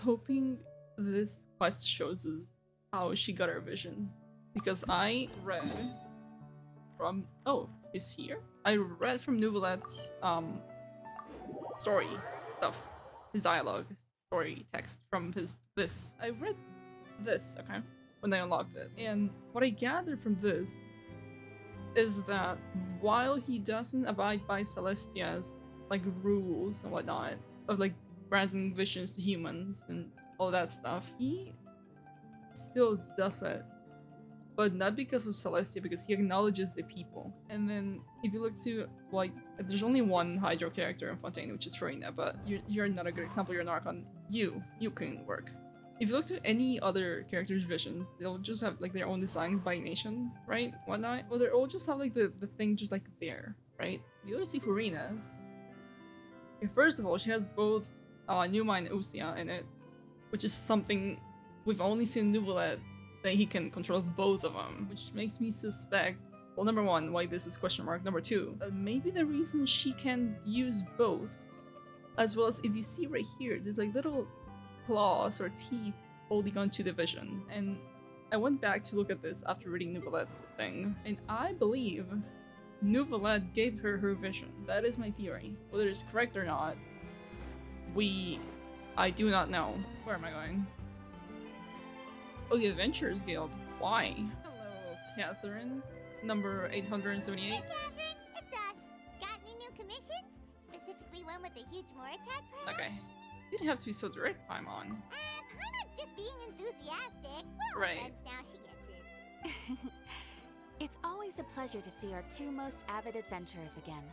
hoping this quest shows us how she got her vision. Because I read from... Oh, is here? I read from Nouvelette's story stuff. His dialogue, his story text from this. I read this, okay, when I unlocked it. And what I gathered from this is that while he doesn't abide by Celestia's like rules and whatnot of like granting visions to humans and all that stuff, he still does it, but not because of Celestia, because he acknowledges the people. And then if you look to like, there's only one Hydro character in Fontaine, which is Furina, but you're not a good example. You're an Archon. You can work. If you look to any other character's visions, they'll just have like their own designs by nation, right? Whatnot. Well, they'll all just have like the thing just like there, right? If you go to see FURINA'S, okay, first of all, she has both Numa and Usia in it, which is something we've only seen Nouvelette that he can control both of them, which makes me suspect, well, number one, why this is question mark. Number two, maybe the reason she can use both, as well as if you see right here, there's like little claws or teeth holding onto the vision. And I went back to look at this after reading Nouvelette's thing, and I believe Nouvelette gave her her vision. That is my theory. Whether it's correct or not, I do not know. Where am I going? Oh, the Adventurers Guild. Why? Hello, Catherine. Number 878. Hey, Catherine, it's us. Got any new commissions? Specifically one with a huge Moratat prize? Okay. You didn't have to be so direct, Paimon. Paimon's just being enthusiastic. We're all Right. friends now, she gets it. It's always a pleasure to see our two most avid adventurers again.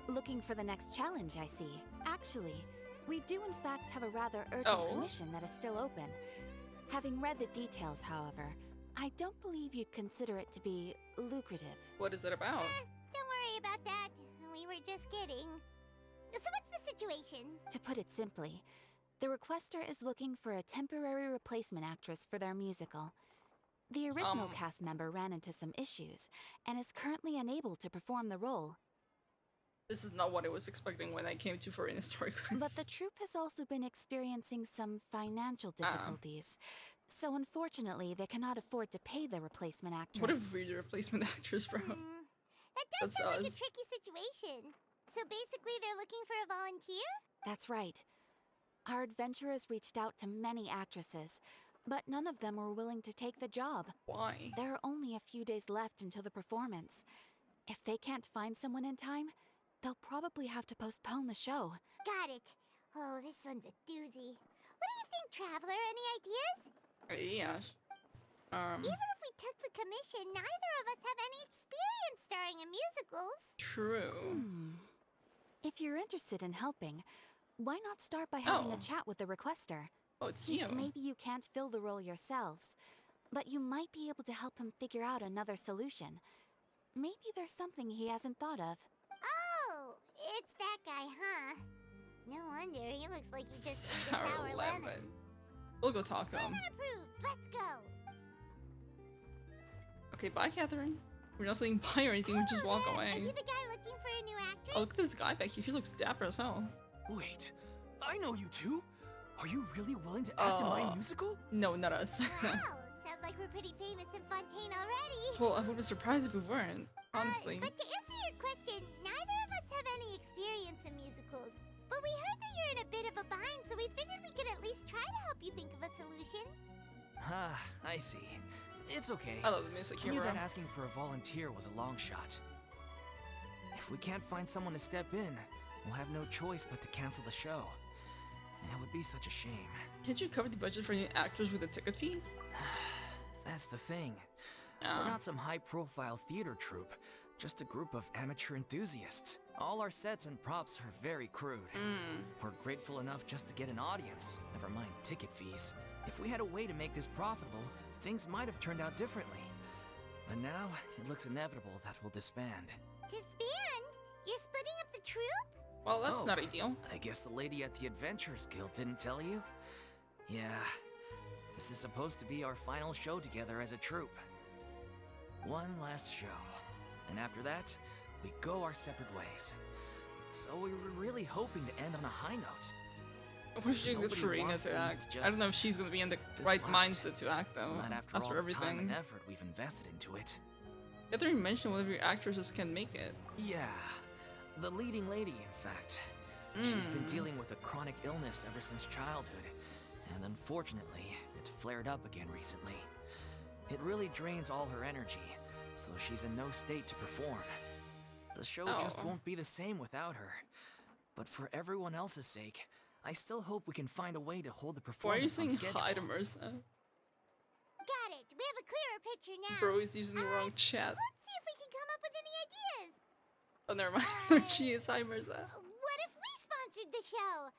Looking for the next challenge, I see. Actually, we do in fact have a rather urgent commission that is still open. Having read the details, however, I don't believe you'd consider it to be lucrative. What is it about? Don't worry about that. We were just kidding. So what's the situation? To put it simply, the requester is looking for a temporary replacement actress for their musical. The original cast member ran into some issues, and is currently unable to perform the role. This is not what I was expecting when I came to FURINA'S story quest. But the troupe has also been experiencing some financial difficulties. So unfortunately, they cannot afford to pay the replacement actress. What a weird replacement actress, bro. That does That's sound like a us. tricky situation. So basically they're looking for a volunteer? That's right. Our adventurers reached out to many actresses, but none of them were willing to take the job. Why? There are only a few days left until the performance. If they can't find someone in time, they'll probably have to postpone the show. Got it. Oh, this one's a doozy. What do you think, Traveler? Any ideas? Yes. Even if we took the commission, neither of us have any experience starring in musicals. True. If you're interested in helping, why not start by having a chat with the requester? Oh, it's Since you. maybe you can't fill the role yourselves, but you might be able to help him figure out another solution. Maybe there's something he hasn't thought of. Oh, it's that guy, huh? No wonder, he looks like he just ate a sour lemon. We'll go talk to him. Lemon approved, let's go. Okay, bye, Catherine. We're not saying bye or anything, we just walk Are away. you the guy looking for a new actress? Oh, look at this guy back here. He looks dapper as hell. Wait, I know you two. Are you really willing to act in my musical? No, not us. Wow, sounds like we're pretty famous in Fontaine already. Well, I would be surprised if we weren't, honestly. But to answer your question, neither of us have any experience in musicals. But we heard that you're in a bit of a bind, so we figured we could at least try to help you think of a solution. Ah, I see. It's okay. I love the music I knew hero. that asking for a volunteer was a long shot. If we can't find someone to step in, we'll have no choice but to cancel the show. It would be such a shame. Can't you cover the budget for new actors with the ticket fees? That's the thing. We're not some high-profile theater troupe, just a group of amateur enthusiasts. All our sets and props are very crude. We're grateful enough just to get an audience, never mind ticket fees. If we had a way to make this profitable, things might have turned out differently. But now, it looks inevitable that we'll disband. Disband? You're splitting up the troupe? Well, that's not ideal. I guess the lady at the Adventurers Guild didn't tell you? Yeah, this is supposed to be our final show together as a troupe. One last show, and after that, we go our separate ways. So we were really hoping to end on a high note. What if she's with Furina to act? I don't know if she's gonna be in the right mindset to act though. Not after After all everything. the time and effort we've invested into it. You have to mention one of your actresses can make it. Yeah, the leading lady, in fact. She's been dealing with a chronic illness ever since childhood, and unfortunately, it flared up again recently. It really drains all her energy, so she's in no state to perform. The show just won't be the same without her. But for everyone else's sake, I still hope we can find a way to hold the performance on schedule. Why are you saying hi to Mercer? Got it. We have a clearer picture now. Bro is using the wrong chat. Let's see if we can come up with any ideas. Oh, never mind. She is. Hi, Mercer. What if we sponsored the show?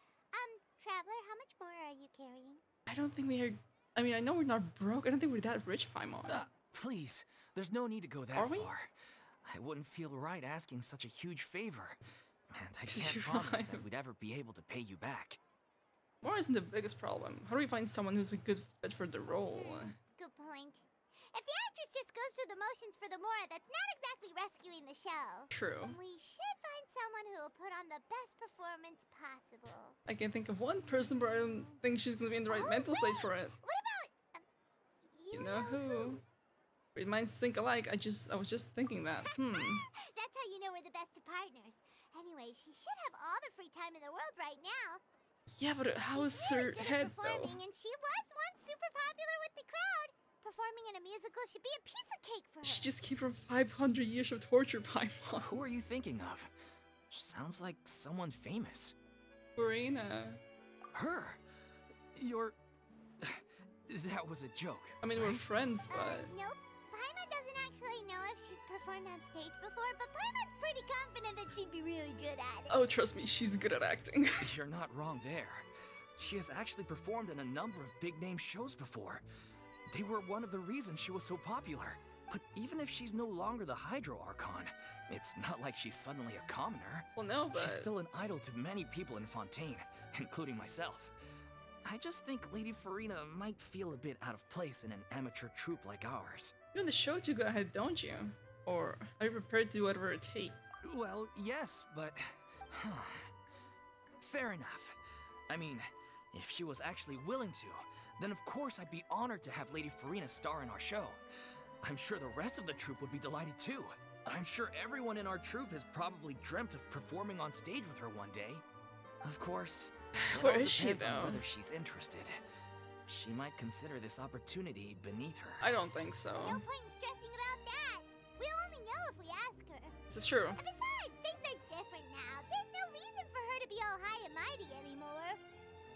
Traveler, how much more are you carrying? I don't think we are. I mean, I know we're not broke. I don't think we're that rich, Paimon. Please, there's no need to go that far. I wouldn't feel right asking such a huge favor. And I can't promise that we'd ever be able to pay you back. More isn't the biggest problem. How do we find someone who's a good fit for the role? Good point. If the actress just goes through the motions for the Mora, that's not exactly rescuing the show. True. We should find someone who will put on the best performance possible. I can think of one person, but I don't think she's gonna be in the right mental state for it. What about... you know who? Great minds think alike. I was just thinking that. That's how you know we're the best of partners. Anyway, she should have all the free time in the world right now. Yeah, but how is her head though? And she was once super popular with the crowd. Performing in a musical should be a piece of cake for her. She just came from 500 years of torture, Paimon. Who are you thinking of? Sounds like someone famous. Furina. Her? You're... That was a joke. I mean, right? we're friends, but... Nope. Paimon doesn't actually know if she's performed on stage before, but Paimon's pretty confident that she'd be really good at it. Oh, trust me, she's good at acting. You're not wrong there. She has actually performed in a number of big-name shows before. They were one of the reasons she was so popular. But even if she's no longer the Hydro Archon, it's not like she's suddenly a commoner. Well, no, but... she's still an idol to many people in Fontaine, including myself. I just think Lady Furina might feel a bit out of place in an amateur troupe like ours. You want the show to go ahead, don't you? Or are you prepared to do whatever it takes? Well, yes, but... Fair enough. I mean, if she was actually willing to, then of course I'd be honored to have Lady Furina star in our show. I'm sure the rest of the troupe would be delighted too. I'm sure everyone in our troupe has probably dreamt of performing on stage with her one day. Of course, where is she though? On whether she's interested. She might consider this opportunity beneath her. I don't think so. No point in stressing about that. We'll only know if we ask her. This is true. And besides, things are different now. There's no reason for her to be all high and mighty anymore.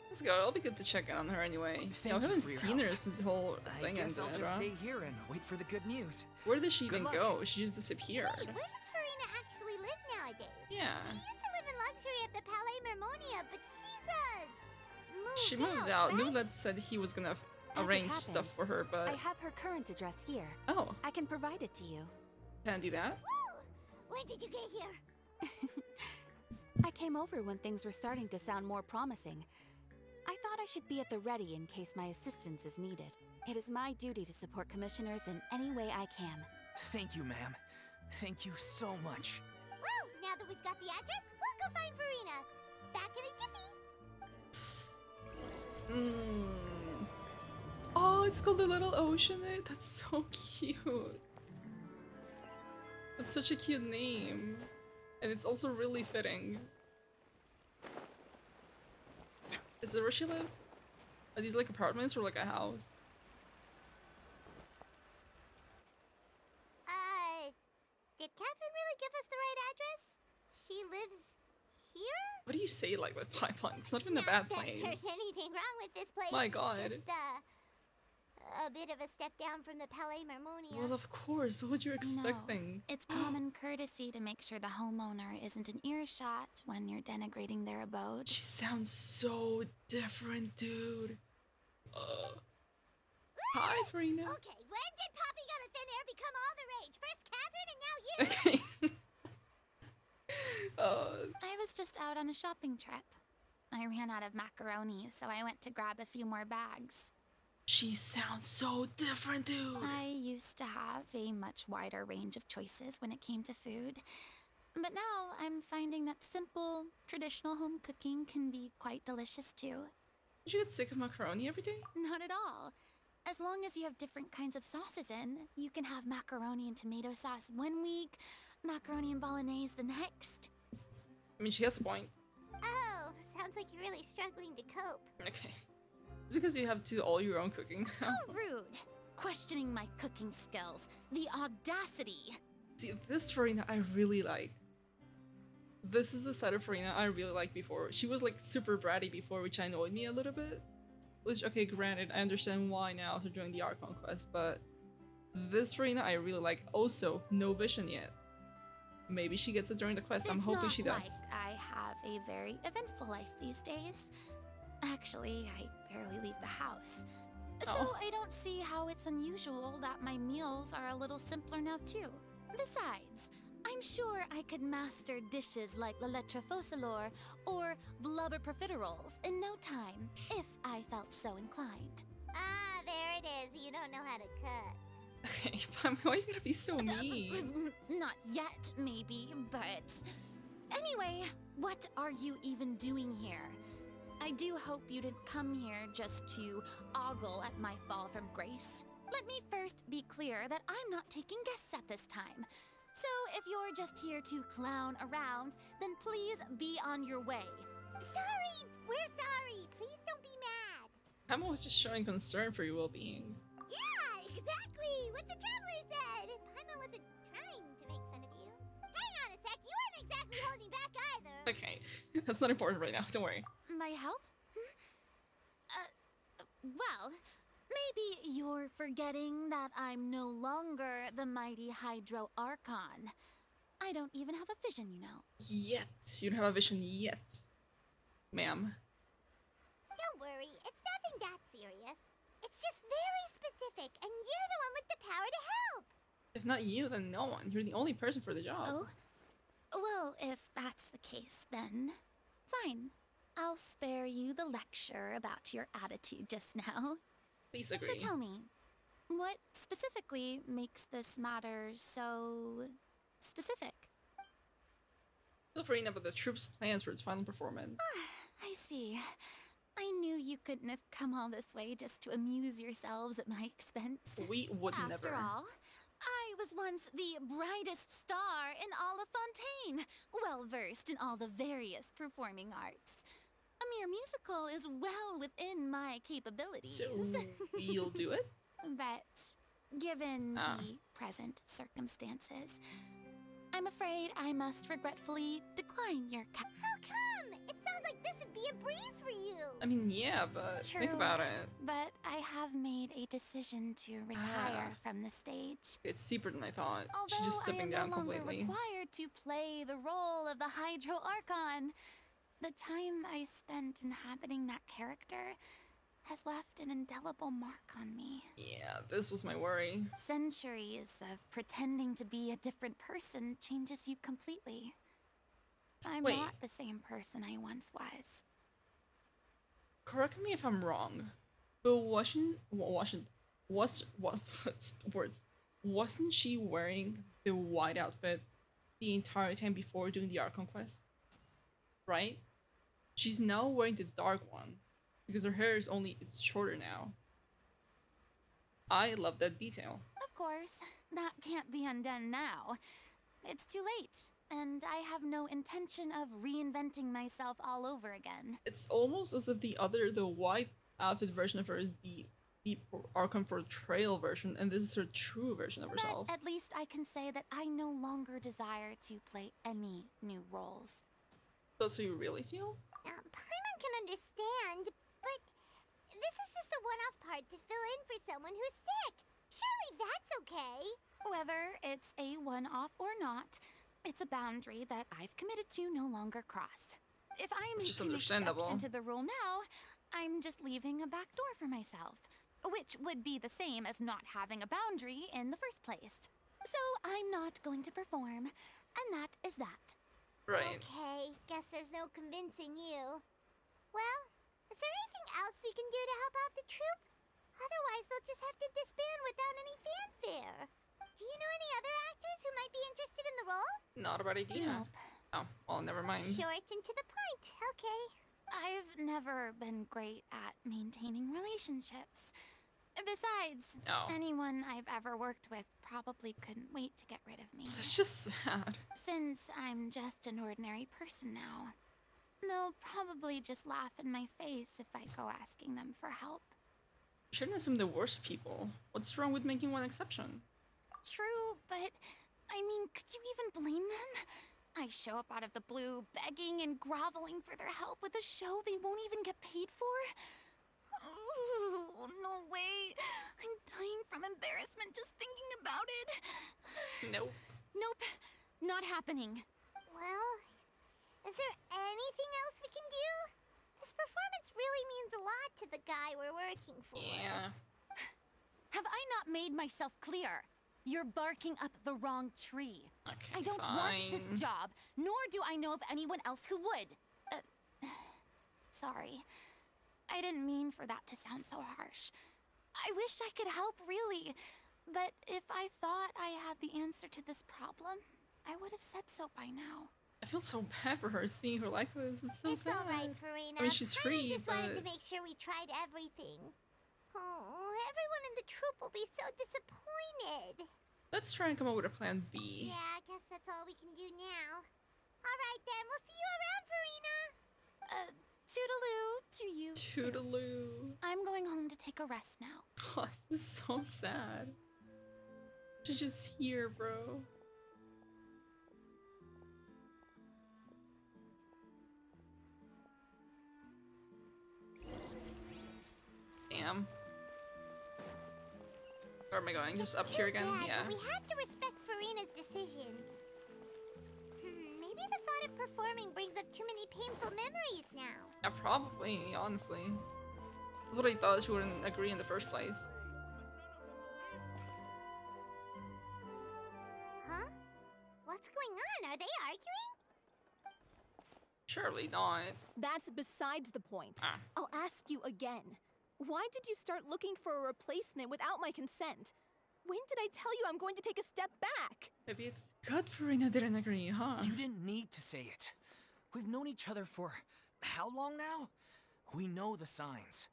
Let's go. It'll be good to check in on her anyway. I haven't seen her since the whole thing ended. I guess I'll just stay here and wait for the good news. Where did she even go? She just disappeared. Wait, where does Furina actually live nowadays? Yeah. She used to live in luxury at the Palais Mermonia, but she moved out. Right? Nulet said he was gonna arrange stuff for her, but... I have her current address here. Oh. I can provide it to you. Can I do that? Woo! When did you get here? I came over when things were starting to sound more promising. I thought I should be at the ready in case my assistance is needed. It is my duty to support commissioners in any way I can. Thank you, ma'am. Thank you so much. Woo! Now that we've got the address, we'll go find Furina. Back in a jiffy. Oh, it's called the Little Ocean. That's so cute. That's such a cute name. And it's also really fitting. Is it where she lives? Are these like apartments or like a house? Did Catherine really give us the right address? She lives here? What do you say like with Paimon? It's not even a bad place. Not that there's anything wrong with this place. My god. It's just, a bit of a step down from the Palais Mermonia. Well, of course. What you're expecting? No, it's common courtesy to make sure the homeowner isn't in earshot when you're denigrating their abode. She sounds so different, dude. Hi, Furina. Okay, when did popping out of thin air become all the rage? First Catherine and now you? I was just out on a shopping trip. I ran out of macaroni, so I went to grab a few more bags. She sounds so different, dude. I used to have a much wider range of choices when it came to food. But now I'm finding that simple, traditional home cooking can be quite delicious too. Did you get sick of macaroni every day? Not at all. As long as you have different kinds of sauces in, you can have macaroni and tomato sauce one week, macaroni and bolognese the next. I mean, she has a point. Oh, sounds like you're really struggling to cope. Okay. It's because you have to do all your own cooking. How rude! Questioning my cooking skills. The audacity! See, this Furina I really like. This is the side of Furina I really liked before. She was like super bratty before, which annoyed me a little bit. Which, okay, granted, I understand why now after doing the Archon quest, but this Furina I really like. Also, no vision yet. Maybe she gets it during the quest. I'm hoping she does. Like I have a very eventful life these days. Actually, I barely leave the house. So I don't see how it's unusual that my meals are a little simpler now too. Besides, I'm sure I could master dishes like la lettre focilor or blubber profiteroles in no time, if I felt so inclined. Ah, there it is. You don't know how to cook. Okay, but why are you gonna be so mean? Not yet, maybe, but... Anyway, what are you even doing here? I do hope you didn't come here just to ogle at my fall from grace. Let me first be clear that I'm not taking guests at this time. So if you're just here to clown around, then please be on your way. Sorry! We're sorry! Please don't be mad! Paimon was just showing concern for your well-being. Yeah, exactly! What the traveler said! Paimon wasn't trying to make fun of you. Hang on a sec, you weren't exactly holding back either! Okay, that's not important right now, don't worry. My help? Well, maybe you're forgetting that I'm no longer the mighty Hydro Archon. I don't even have a vision, you know. Yet. You don't have a vision yet. Ma'am. Don't worry, it's nothing that serious. It's just very specific, and you're the one with the power to help! If not you, then no one. You're the only person for the job. Oh? Well, if that's the case, then fine. I'll spare you the lecture about your attitude just now. Please agree. So tell me, what specifically makes this matter so specific? So Furina, about the troop's plans for its final performance. I see. I knew you couldn't have come all this way just to amuse yourselves at my expense. We would After never. all, I was once the brightest star in all of Fontaine, well versed in all the various performing arts. A mere musical is well within my capabilities. So, you'll do it? But given the present circumstances, I'm afraid I must regretfully decline your How come? It sounds like this would be a breeze for you! I mean, yeah, but think about it. But I have made a decision to retire from the stage. It's steeper than I thought. Although She's just stepping down I am no longer completely. required to play the role of the Hydro Archon, the time I spent inhabiting that character has left an indelible mark on me. Yeah, this was my worry. Centuries of pretending to be a different person changes you completely. I'm not the same person I once was. Correct me if I'm wrong, but wasn't she wearing the white outfit the entire time before doing the Archon quest? Right? She's now wearing the dark one because her hair is it's shorter now. I love that detail. Of course, that can't be undone now. It's too late, and I have no intention of reinventing myself all over again. It's almost as if the white outfit version of her is the Archon portrayal version, and this is her true version of herself. But at least I can say that I no longer desire to play any new roles. That's how you really feel? Paimon can understand, but this is just a one-off part to fill in for someone who's sick. Surely that's okay. Whether it's a one-off or not, it's a boundary that I've committed to no longer cross. If I am making an exception to the rule now, I'm just leaving a back door for myself, which would be the same as not having a boundary in the first place. So I'm not going to perform, and that is that. Right. Okay, guess there's no convincing you. Well, is there anything else we can do to help out the troupe? Otherwise, they'll just have to disband without any fanfare. Do you know any other actors who might be interested in the role? Not a bad idea. Nope. Oh, well, never mind. Short and to the point. Okay. I've never been great at maintaining relationships. Besides, anyone I've ever worked with probably couldn't wait to get rid of me. That's just sad. Since I'm just an ordinary person now, they'll probably just laugh in my face if I go asking them for help. You shouldn't assume the worst people. What's wrong with making one exception? True, but I mean, could you even blame them? I show up out of the blue, begging and groveling for their help with a show they won't even get paid for? Ooh, no way. I'm dying from embarrassment just thinking about it. Nope. Nope, not happening. Well, is there anything else we can do? This performance really means a lot to the guy we're working for. Yeah. Have I not made myself clear? You're barking up the wrong tree. Okay, I don't want this job, nor do I know of anyone else who would. Sorry. I didn't mean for that to sound so harsh. I wish I could help, really. But if I thought I had the answer to this problem, I would have said so by now. I feel so bad for her seeing her like this. It's so sad. It's alright, Furina. I mean, she's free, just wanted to but... make sure we tried everything. Oh, everyone in the troupe will be so disappointed. Let's try and come up with a plan B. Yeah, I guess that's all we can do now. Alright then, we'll see you around, Furina. Toodaloo to you too. Toodaloo. I'm going home to take a rest now. Oh, this is so sad. She's just here, bro. Damn. Where am I going? Just up here again? Bad, Yeah. but we have to respect Furina's decision. Maybe the thought of performing brings up too many painful memories now. Yeah, probably, honestly. That's what I thought. She wouldn't agree in the first place. Huh? What's going on? Are they arguing? Surely not. That's besides the point. Ah. I'll ask you again. Why did you start looking for a replacement without my consent? When did I tell you I'm going to take a step back? Maybe it's good Furina didn't agree, huh? You didn't need to say it. We've known each other for how long now? We know the signs.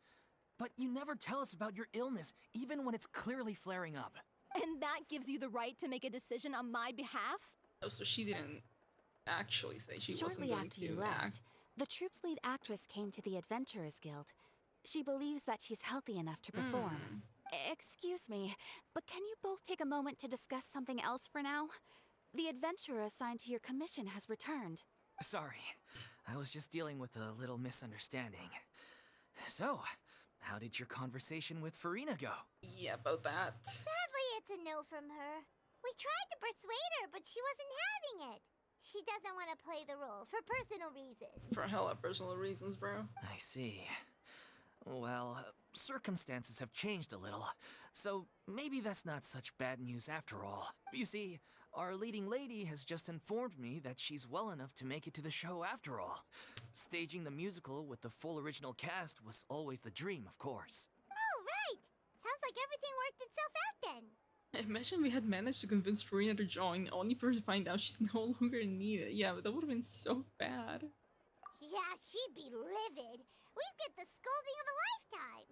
But you never tell us about your illness, even when it's clearly flaring up. And that gives you the right to make a decision on my behalf? Oh, so she didn't actually say she wasn't Shortly going after to you act. left, the troupe's lead actress came to the Adventurers Guild. She believes that she's healthy enough to perform. Excuse me, but can you both take a moment to discuss something else for now? The adventurer assigned to your commission has returned. Sorry, I was just dealing with a little misunderstanding. So, how did your conversation with Furina go? Yeah, about that. Sadly, it's a no from her. We tried to persuade her, but she wasn't having it. She doesn't want to play the role for personal reasons. For hella personal reasons, bro. I see. Well, circumstances have changed a little, so maybe that's not such bad news after all. You see, our leading lady has just informed me that she's well enough to make it to the show after all. Staging the musical with the full original cast was always the dream, of course. Oh, right! Sounds like everything worked itself out then. Imagine we had managed to convince Furina to join, only for her to find out she's no longer needed. Yeah, but that would have been so bad. Yeah, she'd be livid. We'd get the scolding of a lifetime.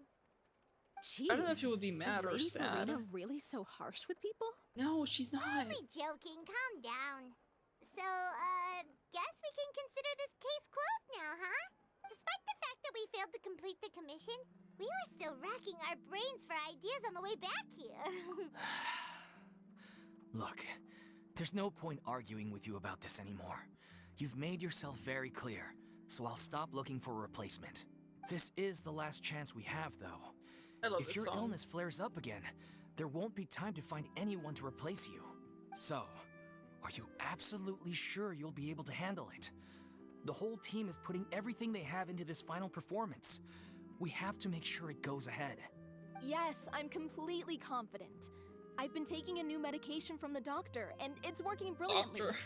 Jeez. I don't know if she would be mad or Lady sad. Furina really so harsh with people? No, she's not. Only joking. Calm down. So, guess we can consider this case closed now, huh? Despite the fact that we failed to complete the commission, we were still racking our brains for ideas on the way back here. Look, there's no point arguing with you about this anymore. You've made yourself very clear, so I'll stop looking for a replacement. This is the last chance we have, though. I love If this your song. illness flares up again, there won't be time to find anyone to replace you. So, are you absolutely sure you'll be able to handle it? The whole team is putting everything they have into this final performance. We have to make sure it goes ahead. Yes, I'm completely confident. I've been taking a new medication from the doctor, and it's working brilliantly. Doctor.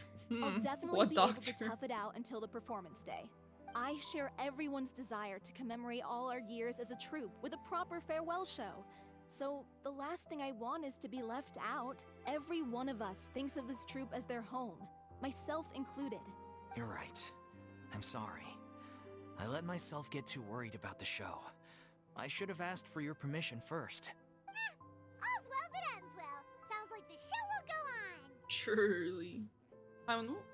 I'll definitely What be doctor? able to tough it out until the performance day. I share everyone's desire to commemorate all our years as a troupe with a proper farewell show. So the last thing I want is to be left out. Every one of us thinks of this troupe as their home, myself included. You're right. I'm sorry. I let myself get too worried about the show. I should have asked for your permission first. All's well that ends well. Sounds like the show will go on. Surely.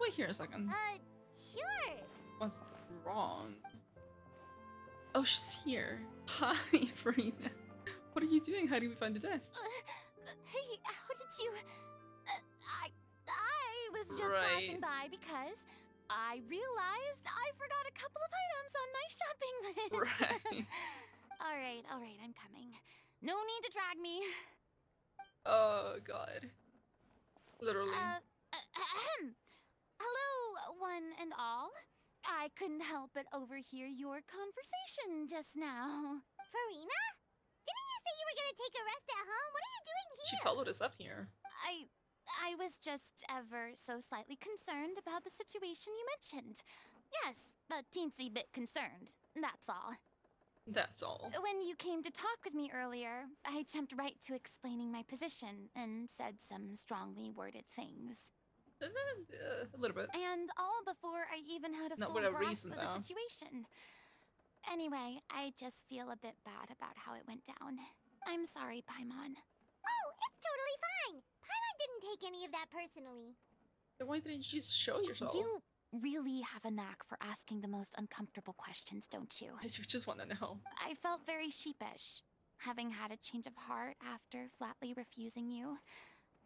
Wait here a second. Sure. What's wrong? Oh, she's here. Hi, Furina. What are you doing? How did we find the desk? Hey, how did you... I was just passing by because I realized I forgot a couple of items on my shopping list. Right. All right, I'm coming. No need to drag me. Oh, God. Literally. Hello, one and all. I couldn't help but overhear your conversation just now. Furina? Didn't you say you were gonna take a rest at home? What are you doing here? She followed us up here. I was just ever so slightly concerned about the situation you mentioned. Yes, a teensy bit concerned. That's all. That's all. When you came to talk with me earlier, I jumped right to explaining my position and said some strongly worded things. A little bit. And all before I even had a Not full with a grasp reason, of though. the situation. Anyway, I just feel a bit bad about how it went down. I'm sorry, Paimon. Oh, it's totally fine. Paimon didn't take any of that personally. Then why didn't you just show yourself? You really have a knack for asking the most uncomfortable questions, don't you? I just want to know. I felt very sheepish, having had a change of heart after flatly refusing you.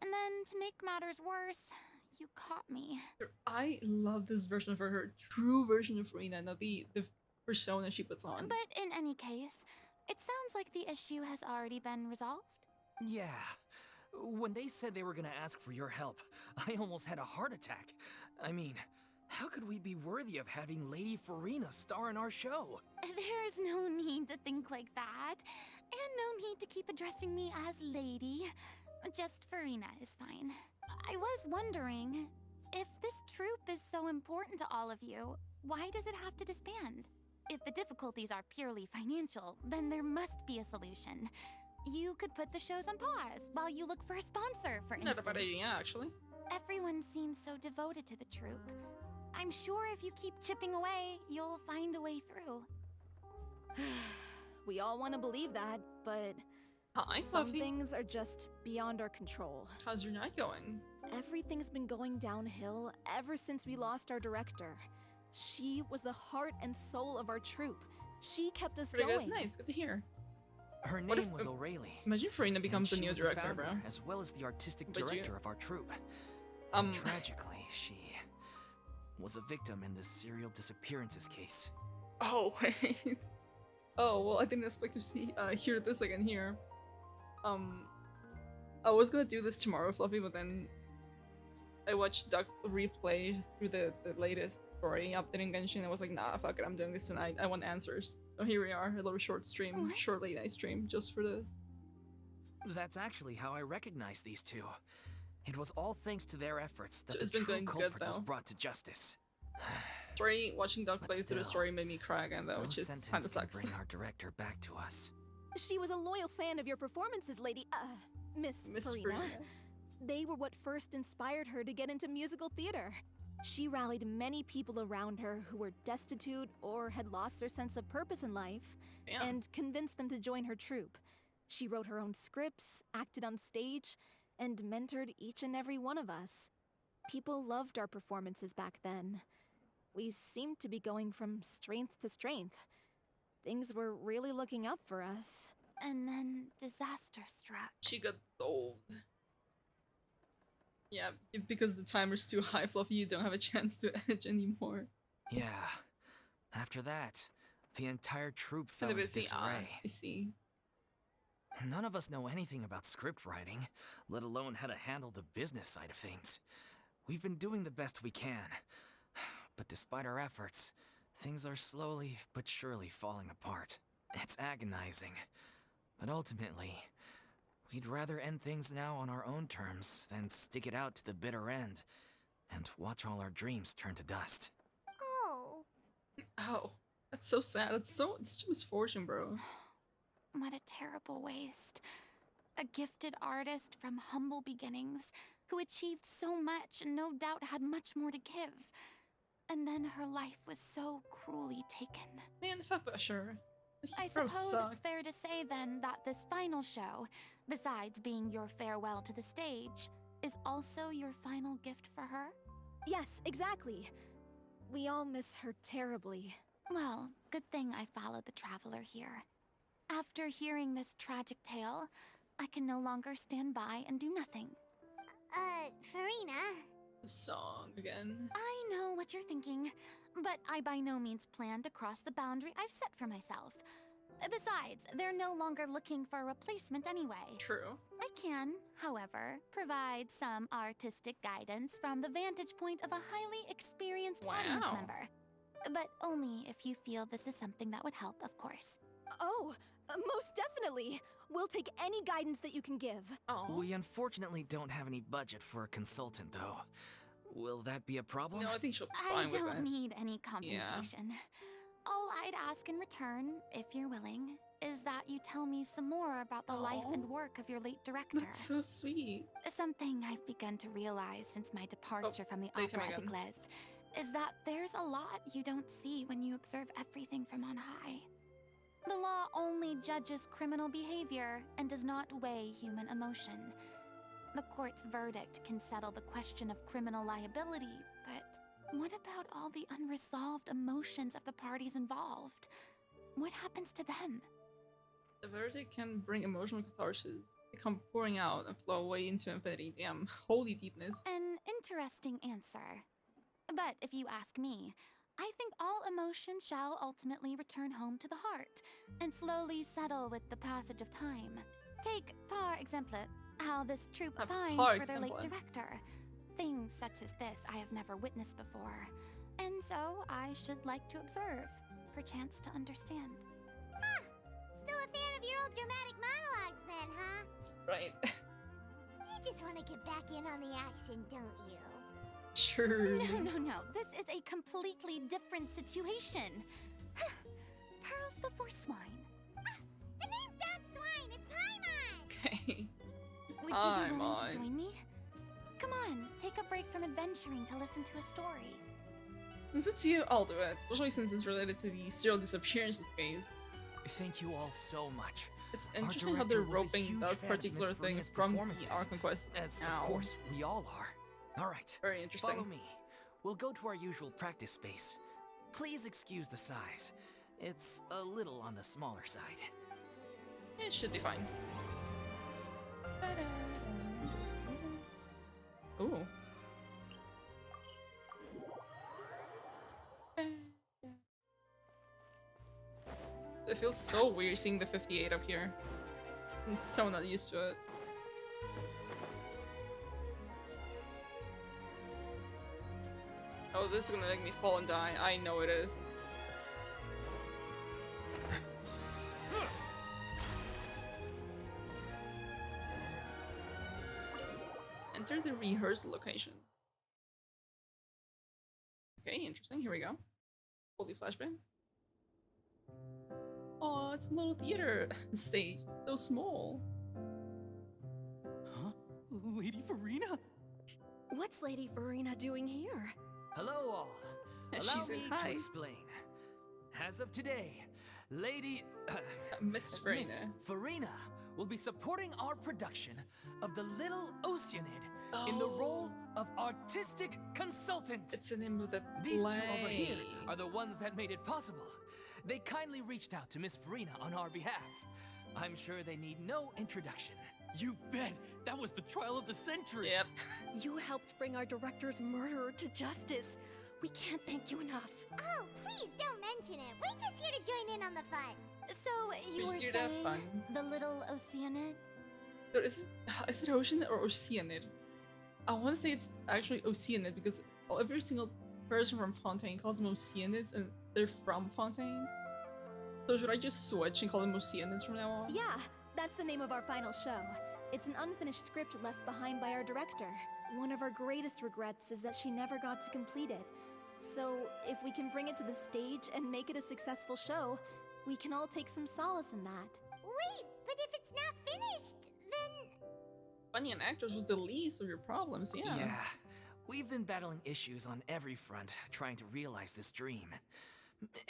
And then, to make matters worse, you caught me. I love this version of her true version of Furina, not the persona she puts on. But in any case, it sounds like the issue has already been resolved. Yeah. When they said they were gonna ask for your help, I almost had a heart attack. I mean, how could we be worthy of having Lady Furina star in our show? There's no need to think like that. And no need to keep addressing me as lady. Just Furina is fine. I was wondering, if this troupe is so important to all of you, why does it have to disband? If the difficulties are purely financial, then there must be a solution. You could put the shows on pause while you look for a sponsor, for instance. Not a bad idea, actually. Everyone seems so devoted to the troupe. I'm sure if you keep chipping away, you'll find a way through. We all want to believe that, but Hi, some Fluffy. things are just beyond our control. How's your night going? Everything's been going downhill ever since we lost our director. She was the heart and soul of our troupe. She kept us Pretty going. good. Nice. Good to hear. Her What name if- was O'Reilly. Imagine Furina becomes the and she new was director, founder, bro. as well as the artistic But you- director of our troupe. Tragically, she was a victim in the serial disappearances case. Oh, wait. Oh, well, I didn't expect to hear this again here. I was gonna do this tomorrow, Fluffy, but then I watched Duck replay through the latest story update in Genshin. I was like, nah, fuck it, I'm doing this tonight. I want answers. So here we are, a little short stream, What? short late night stream, just for this. That's actually how I recognized these two. It was all thanks to their efforts that It's the been true going good, culprit was though. brought to justice. Story, watching Duck But play through the still, story made me cry again, though, no which is sentence kinda can sucks. bring our director back to us. She was a loyal fan of your performances, Miss Miss Furina. Furina. They were what first inspired her to get into musical theater. She rallied many people around her who were destitute or had lost their sense of purpose in life, Damn. and convinced them to join her troupe. She wrote her own scripts, acted on stage, and mentored each and every one of us. People loved our performances back then. We seemed to be going from strength to strength. Things were really looking up for us. And then disaster struck. She got sold. Yeah, because the timer's too high, Fluffy, you don't have a chance to edge anymore. Yeah. After that, the entire troupe fell Kind of into busy. disarray. I see. None of us know anything about script writing, let alone how to handle the business side of things. We've been doing the best we can, but despite our efforts, things are slowly but surely falling apart. It's agonizing, but ultimately, we'd rather end things now on our own terms than stick it out to the bitter end and watch all our dreams turn to dust. Oh. Oh, that's so sad. It's just misfortune, bro. What a terrible waste. A gifted artist from humble beginnings who achieved so much and no doubt had much more to give. And then her life was so cruelly taken. Man, fuck Usher. I suppose it's fair to say then that this final show, besides being your farewell to the stage, is also your final gift for her? Yes, exactly. We all miss her terribly. Well, good thing I followed the traveler here. After hearing this tragic tale, I can no longer stand by and do nothing. Furina. The song again. I know what you're thinking, but I by no means plan to cross the boundary I've set for myself. Besides, they're no longer looking for a replacement anyway. True. I can, however, provide some artistic guidance from the vantage point of a highly experienced audience member. But only if you feel this is something that would help, of course. Oh, most definitely. We'll take any guidance that you can give. Oh. We unfortunately don't have any budget for a consultant, though. Will that be a problem? No, I think she'll be fine with that. I don't need any compensation. All I'd ask in return, if you're willing, is that you tell me some more about the life and work of your late director. That's so sweet. Something I've begun to realize since my departure from the Opera Epiclese is that there's a lot you don't see when you observe everything from on high. The law only judges criminal behavior and does not weigh human emotion. The court's verdict can settle the question of criminal liability, but what about all the unresolved emotions of the parties involved? What happens to them? The verdict can bring emotional catharsis. They come pouring out and flow away into infinity. Damn, holy deepness. An interesting answer. But if you ask me, I think all emotion shall ultimately return home to the heart and slowly settle with the passage of time. Take, par exemple, how this troupe pines for their late director. Things such as this I have never witnessed before, and so I should like to observe, perchance to understand. Huh. Still a fan of your old dramatic monologues then, huh? Right. You just want to get back in on the action, don't you? Sure. No. This is a completely different situation. Pearls before swine. The name's not Swine, it's Paimon! Okay. Would you be willing to join me? Come on, take a break from adventuring to listen to a story. Since it's you, I'll do it. Especially since it's related to the serial disappearances case. Thank you all so much. It's interesting how they're roping that particular thing from the Archon quest. As of course we all are. All right. Very interesting. Follow me. We'll go to our usual practice space. Please excuse the size. It's a little on the smaller side. It should be fine. Ooh. It feels so weird seeing the 58 up here. I'm so not used to it. Oh, this is gonna make me fall and die. I know it is. Enter the rehearsal location. Okay, interesting. Here we go. Holy flashbang. Oh, it's a little theater stage. So small. Huh? Lady Furina? What's Lady Furina doing here? Hello all. And Allow she said me hi. to explain. As of today, Lady Miss Miss Furina. Furina will be supporting our production of The Little Oceanid in the role of artistic consultant. It's the name of the These play. two over here are the ones that made it possible. They kindly reached out to Miss Furina on our behalf. I'm sure they need no introduction. You bet! That was the trial of the century! Yep. You helped bring our director's murderer to justice. We can't thank you enough. Oh, please don't mention it. We're just here to join in on the fun. So, you We're were just here to have saying fun. the Little Oceanid? So is it Ocean or Oceanid? I want to say it's actually Oceanid because every single person from Fontaine calls them Oceanids and they're from Fontaine. So should I just switch and call them Oceanids from now on? Yeah, that's the name of our final show. It's an unfinished script left behind by our director. One of our greatest regrets is that she never got to complete it. So, if we can bring it to the stage and make it a successful show, we can all take some solace in that. Wait, but if it's not finished, then... Finding an actress was the least of your problems, yeah. Yeah. We've been battling issues on every front, trying to realize this dream.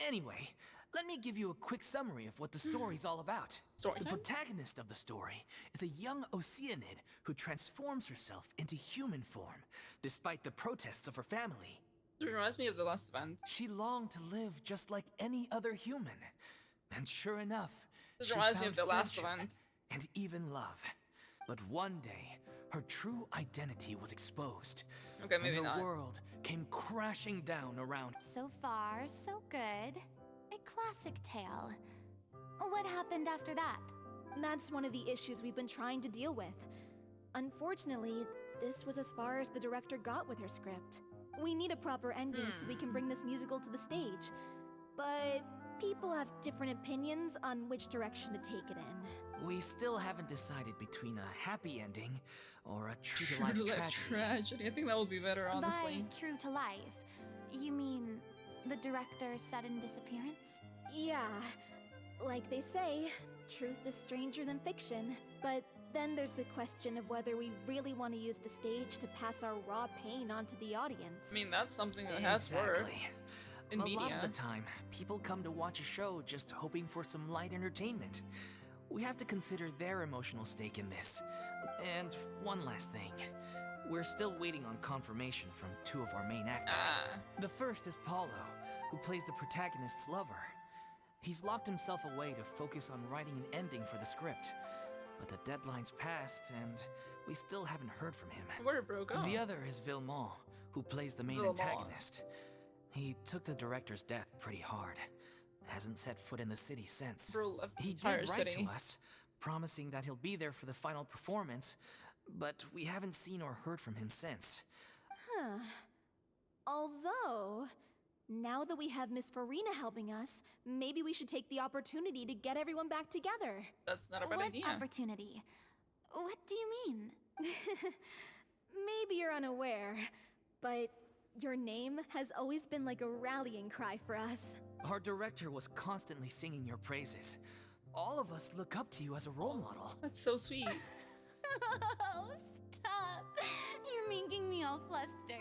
Anyway, let me give you a quick summary of what the story's all about. Story The time? protagonist of the story is a young Oceanid who transforms herself into human form, despite the protests of her family. It reminds me of the last event. She longed to live just like any other human. And sure enough, This she reminds me found of the last friendship event. and even love. But one day, her true identity was exposed. Okay, maybe and her not. world came crashing down around. So far, so good. A classic tale. What happened after that? That's one of the issues we've been trying to deal with. Unfortunately, this was as far as the director got with her script. We need a proper ending so we can bring this musical to the stage. But people have different opinions on which direction to take it in. We still haven't decided between a happy ending or a true-to-life tragedy. I think that would be better, honestly. By true to life, you mean the director's sudden disappearance? Yeah, like they say, truth is stranger than fiction. But then there's the question of whether we really want to use the stage to pass our raw pain onto the audience. I mean, that's something that has worked in a media. lot of the time, people come to watch a show just hoping for some light entertainment. We have to consider their emotional stake in this. And one last thing. We're still waiting on confirmation from two of our main actors. The first is Paulo, who plays the protagonist's lover. He's locked himself away to focus on writing an ending for the script. But the deadline's passed, and we still haven't heard from him. Where it broke off. The other is Villemont, who plays the main antagonist. He took the director's death pretty hard. Hasn't set foot in the city since. Bro left the He entire did write city. to us, promising that he'll be there for the final performance, but we haven't seen or heard from him since. Huh. Although, now that we have Miss Furina helping us, maybe we should take the opportunity to get everyone back together. That's not a bad What idea. opportunity? What do you mean? Maybe you're unaware, but your name has always been like a rallying cry for us. Our director was constantly singing your praises. All of us look up to you as a role model. That's so sweet. Oh, stop. You're making me all flustered.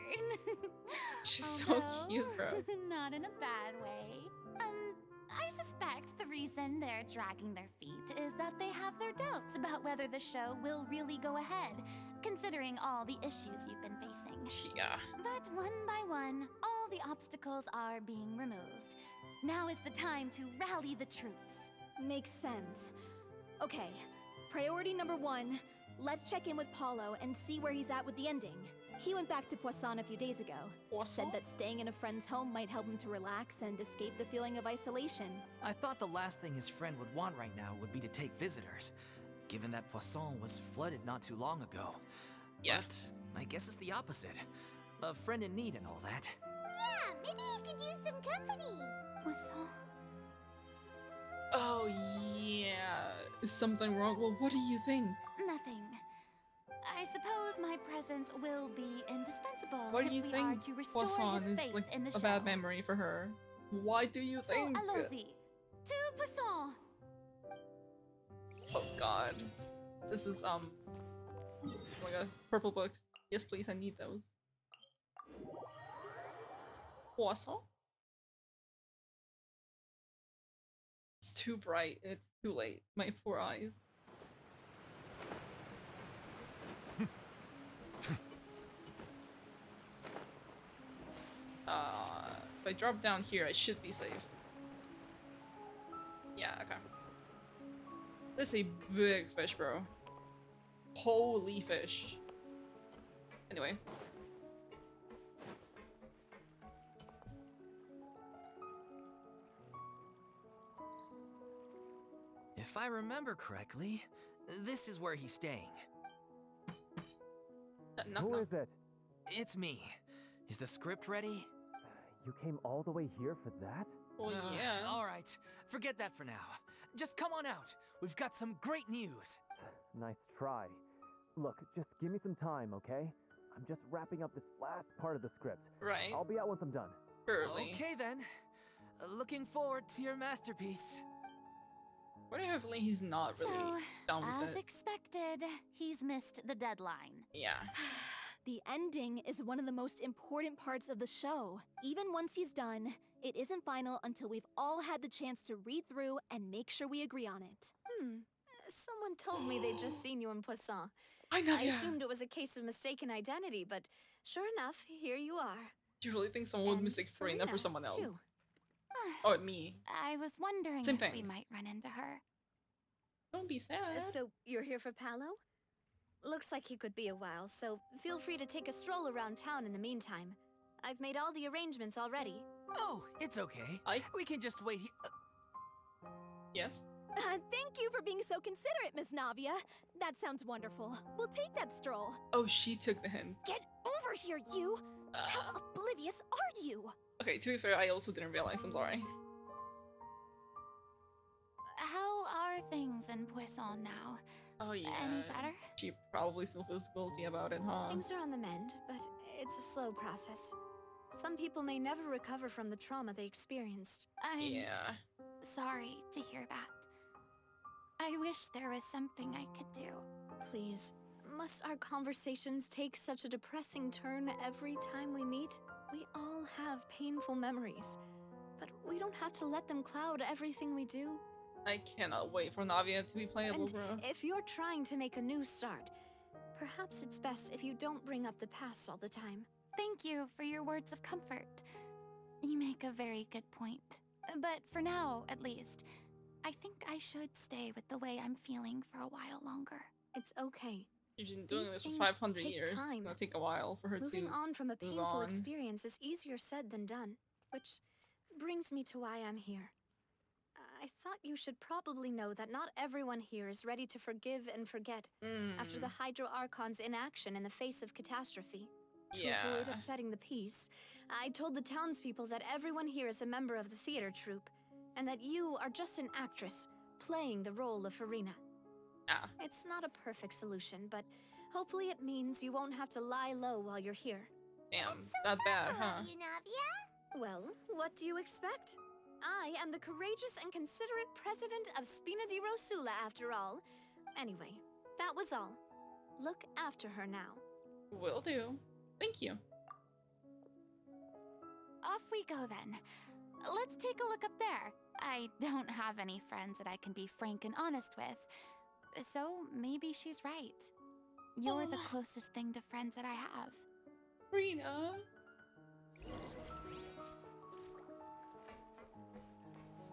She's so cute, bro. Not in a bad way. I suspect the reason they're dragging their feet is that they have their doubts about whether the show will really go ahead, considering all the issues you've been facing. Yeah. But one by one, all the obstacles are being removed. Now is the time to rally the troops. Makes sense. Okay, priority number 1, let's check in with Paulo and see where he's at with the ending. He went back to Poisson a few days ago. Poisson? Said that staying in a friend's home might help him to relax and escape the feeling of isolation. I thought the last thing his friend would want right now would be to take visitors, given that Poisson was flooded not too long ago. Yeah. But I guess it's the opposite. A friend in need and all that. Yeah, maybe he could use some company. Poisson. Oh, yeah. Is something wrong? Well, what do you think? Nothing. I suppose my presence will be indispensable Why do you if we think are to restore Poisson his is faith like in the a show. bad memory for her? Why do you So, think? allons-y. To Poisson. Oh god. This is oh my god, purple books. Yes please, I need those. Poisson? It's too bright, it's too late. My poor eyes. If I drop down here, I should be safe. Yeah, okay. That's a big fish, bro. Holy fish. Anyway. If I remember correctly, this is where he's staying. Knock, Who knock. is it? It's me. Is the script ready? You came all the way here for that? Oh yeah. Alright, forget that for now. Just come on out. We've got some great news. Nice try. Look, just give me some time, okay? I'm just wrapping up this last part of the script. Right. I'll be out once I'm done. Early. Okay then. Looking forward to your masterpiece. But hopefully he's not really down with as it. expected, he's missed the deadline. Yeah. The ending is one of the most important parts of the show. Even once he's done, it isn't final until we've all had the chance to read through and make sure we agree on it. Someone told me they'd just seen you in Poisson. I know, I yeah. assumed it was a case of mistaken identity, but sure enough, here you are. Do you really think someone would And mistake Furina for Furina, someone else? too. Oh, me. I was wondering Same if thing. we might run into her. Don't be sad. So, you're here for Palo? Looks like he could be a while, so feel free to take a stroll around town in the meantime. I've made all the arrangements already. Oh, it's okay. We can just wait here. Yes? Thank you for being so considerate, Miss Navia. That sounds wonderful. We'll take that stroll. Oh, she took the hint. Get over here, you! How oblivious are you? Okay, to be fair, I also didn't realize. I'm sorry. How are things in Poisson now? Oh, yeah. Any better? She probably still feels guilty about it, huh? Things are on the mend, but it's a slow process. Some people may never recover from the trauma they experienced. I'm Yeah. sorry to hear that. I wish there was something I could do. Please, must our conversations take such a depressing turn every time we meet? We all have painful memories, but we don't have to let them cloud everything we do. I cannot wait for Navia to be playable, And bro. if you're trying to make a new start, perhaps it's best if you don't bring up the past all the time. Thank you for your words of comfort. You make a very good point. But for now, at least, I think I should stay with the way I'm feeling for a while longer. It's okay. You've been doing These this for things 500 take years. time. It'll take a while for her Moving to on from a move painful on. experience is easier said than done, which brings me to why I'm here. I thought you should probably know that not everyone here is ready to forgive and forget after the Hydro Archon's inaction in the face of catastrophe. To avoid upsetting the peace, I told the townspeople that everyone here is a member of the theater troupe, and that you are just an actress playing the role of Furina. Ah. It's not a perfect solution, but hopefully it means you won't have to lie low while you're here. Damn, that bad, huh? You, Navia? Well, what do you expect? I am the courageous and considerate president of Spina di Rosula, after all. Anyway, that was all. Look after her now. Will do. Thank you. Off we go then. Let's take a look up there. I don't have any friends that I can be frank and honest with, so maybe she's right. You're the closest thing to friends that I have. Furina.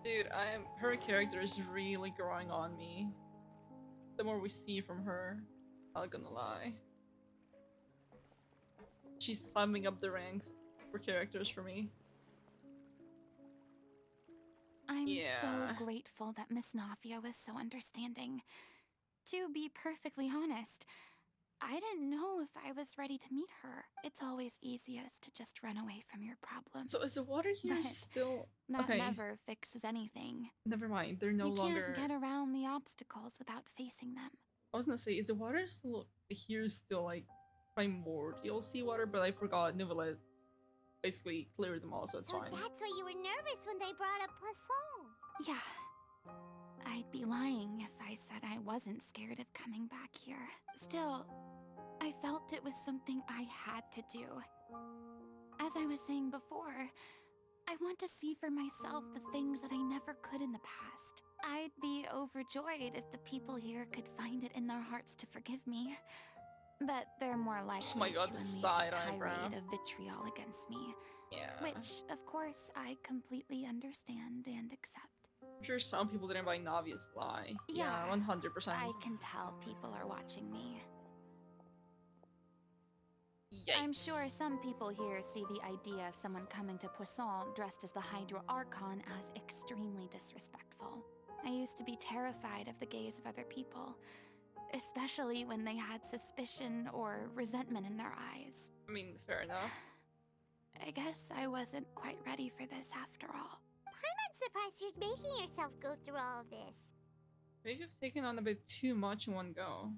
Dude, her character is really growing on me. The more we see from her, not gonna lie. She's climbing up the ranks for characters for me. I'm so grateful that Miss Navia was so understanding. To be perfectly honest, I didn't know if I was ready to meet her. It's always easiest to just run away from your problems. So is the water here But still... that okay, never fixes anything. never mind. They're no you longer... can't get around the obstacles without facing them. I was gonna say, is the water still... here still like primordial seawater? But I forgot Nouvelle basically cleared them all, so it's So fine. that's why you were nervous when they brought up Poisson. Yeah. I'd be lying if I said I wasn't scared of coming back here. Still, I felt it was something I had to do. As I was saying before, I want to see for myself the things that I never could in the past. I'd be overjoyed if the people here could find it in their hearts to forgive me. But they're more likely Oh my god, to the unleash side a eyebrow. tirade of vitriol against me. Yeah. Which, of course, I completely understand and accept. I'm sure some people didn't buy Navia's lie. Yeah, 100%. I can tell people are watching me. Yikes. I'm sure some people here see the idea of someone coming to Poisson dressed as the Hydro Archon as extremely disrespectful. I used to be terrified of the gaze of other people, especially when they had suspicion or resentment in their eyes. I mean, fair enough. I guess I wasn't quite ready for this after all. I'm surprised you're making yourself go through all of this. Maybe you've taken on a bit too much in one go.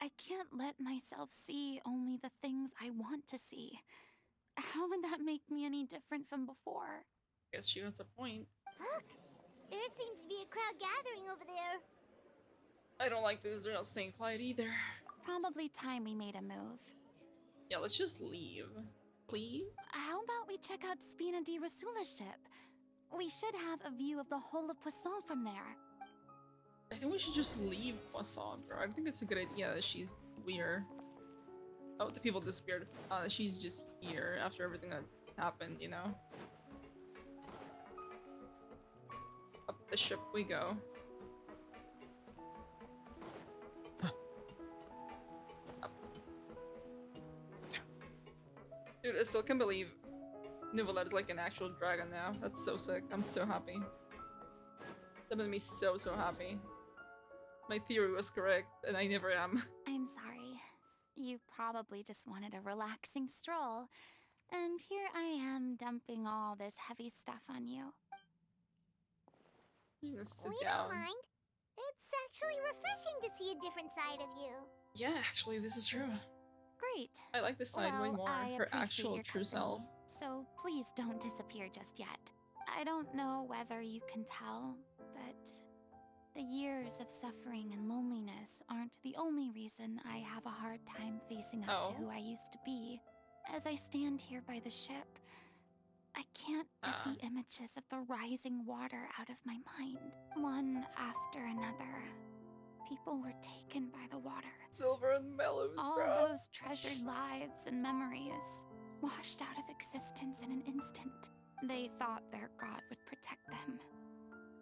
I can't let myself see only the things I want to see. How would that make me any different from before? Guess she has a point. Look, There seems to be a crowd gathering over there. I don't like this. They're not staying quiet either. Probably time we made a move. Yeah, let's just leave. Please? How about we check out Spina di Rasula's ship? We should have a view of the whole of Poisson from there. I think we should just leave Poisson, bro. I think it's a good idea that she's weird. Oh, the people disappeared. She's just here after everything that happened, you know? Up the ship we go. Up. Dude, I still can't believe Nouvellette is like an actual dragon now. That's so sick. I'm so happy. That made me so happy. My theory was correct, and I never am. I'm sorry. You probably just wanted a relaxing stroll. And here I am dumping all this heavy stuff on you. I'm gonna sit We down. don't mind. It's actually refreshing to see a different side of you. Yeah, actually, this is true. Great. I like this side way Well, more. I Her appreciate actual your true company, self. So please don't disappear just yet. I don't know whether you can tell, but the years of suffering and loneliness aren't the only reason I have a hard time facing up to who I used to be. As I stand here by the ship, I can't get the images of the rising water out of my mind. One after another. People were taken by the water. Silver and mellows, All bro. those treasured lives and memories washed out of existence in an instant. They thought their god would protect them.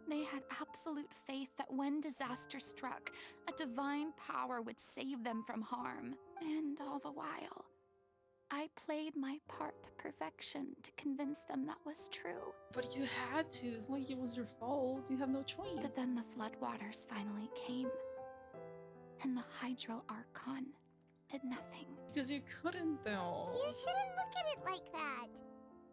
They had absolute faith that when disaster struck, a divine power would save them from harm. And all the while, I played my part to perfection to convince them that was true. But you had to. It's not like it was your fault. You have no choice. But then the floodwaters finally came. And the Hydro Archon did nothing. Because you couldn't, though. You shouldn't look at it like that.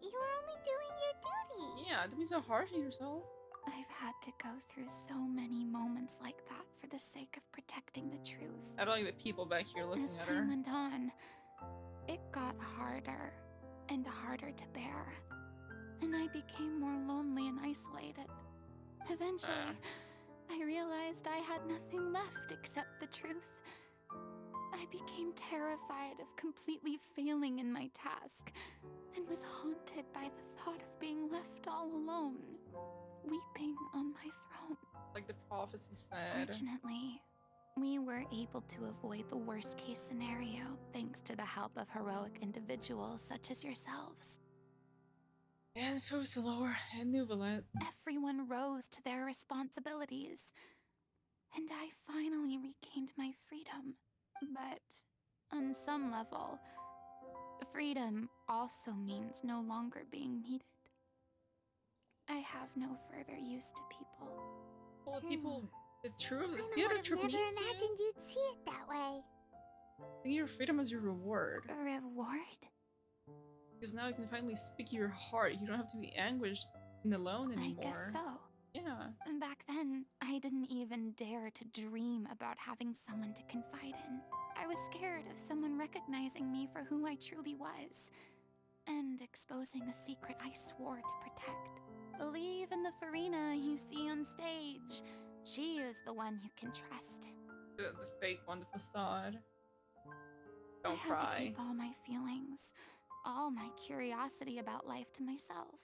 You were only doing your duty. Yeah, don't be so harsh on yourself. I've had to go through so many moments like that for the sake of protecting the truth. I don't like the people back here looking As at her. time went on, it got harder and harder to bear. And I became more lonely and isolated. Eventually, I realized I had nothing left except the truth. I became terrified of completely failing in my task and was haunted by the thought of being left all alone, weeping on my throne. Like the prophecy said. Fortunately, we were able to avoid the worst case scenario thanks to the help of heroic individuals such as yourselves. And Fusillor and Nouvellette. Everyone rose to their responsibilities, and I finally regained my freedom. But on some level, freedom also means no longer being needed. I have no further use to people. Well, the people, the truth, the I theater would have troupe never needs imagined you. you'd see it that way. Think your freedom as your reward. A reward? Because now you can finally speak your heart. You don't have to be anguished and alone anymore. I guess so. Yeah. And back then, I didn't even dare to dream about having someone to confide in. I was scared of someone recognizing me for who I truly was, and exposing the secret I swore to protect. Believe in the Furina you see on stage. She is the one you can trust. The fake one, the facade. Don't I had cry. to keep all my feelings, all my curiosity about life to myself.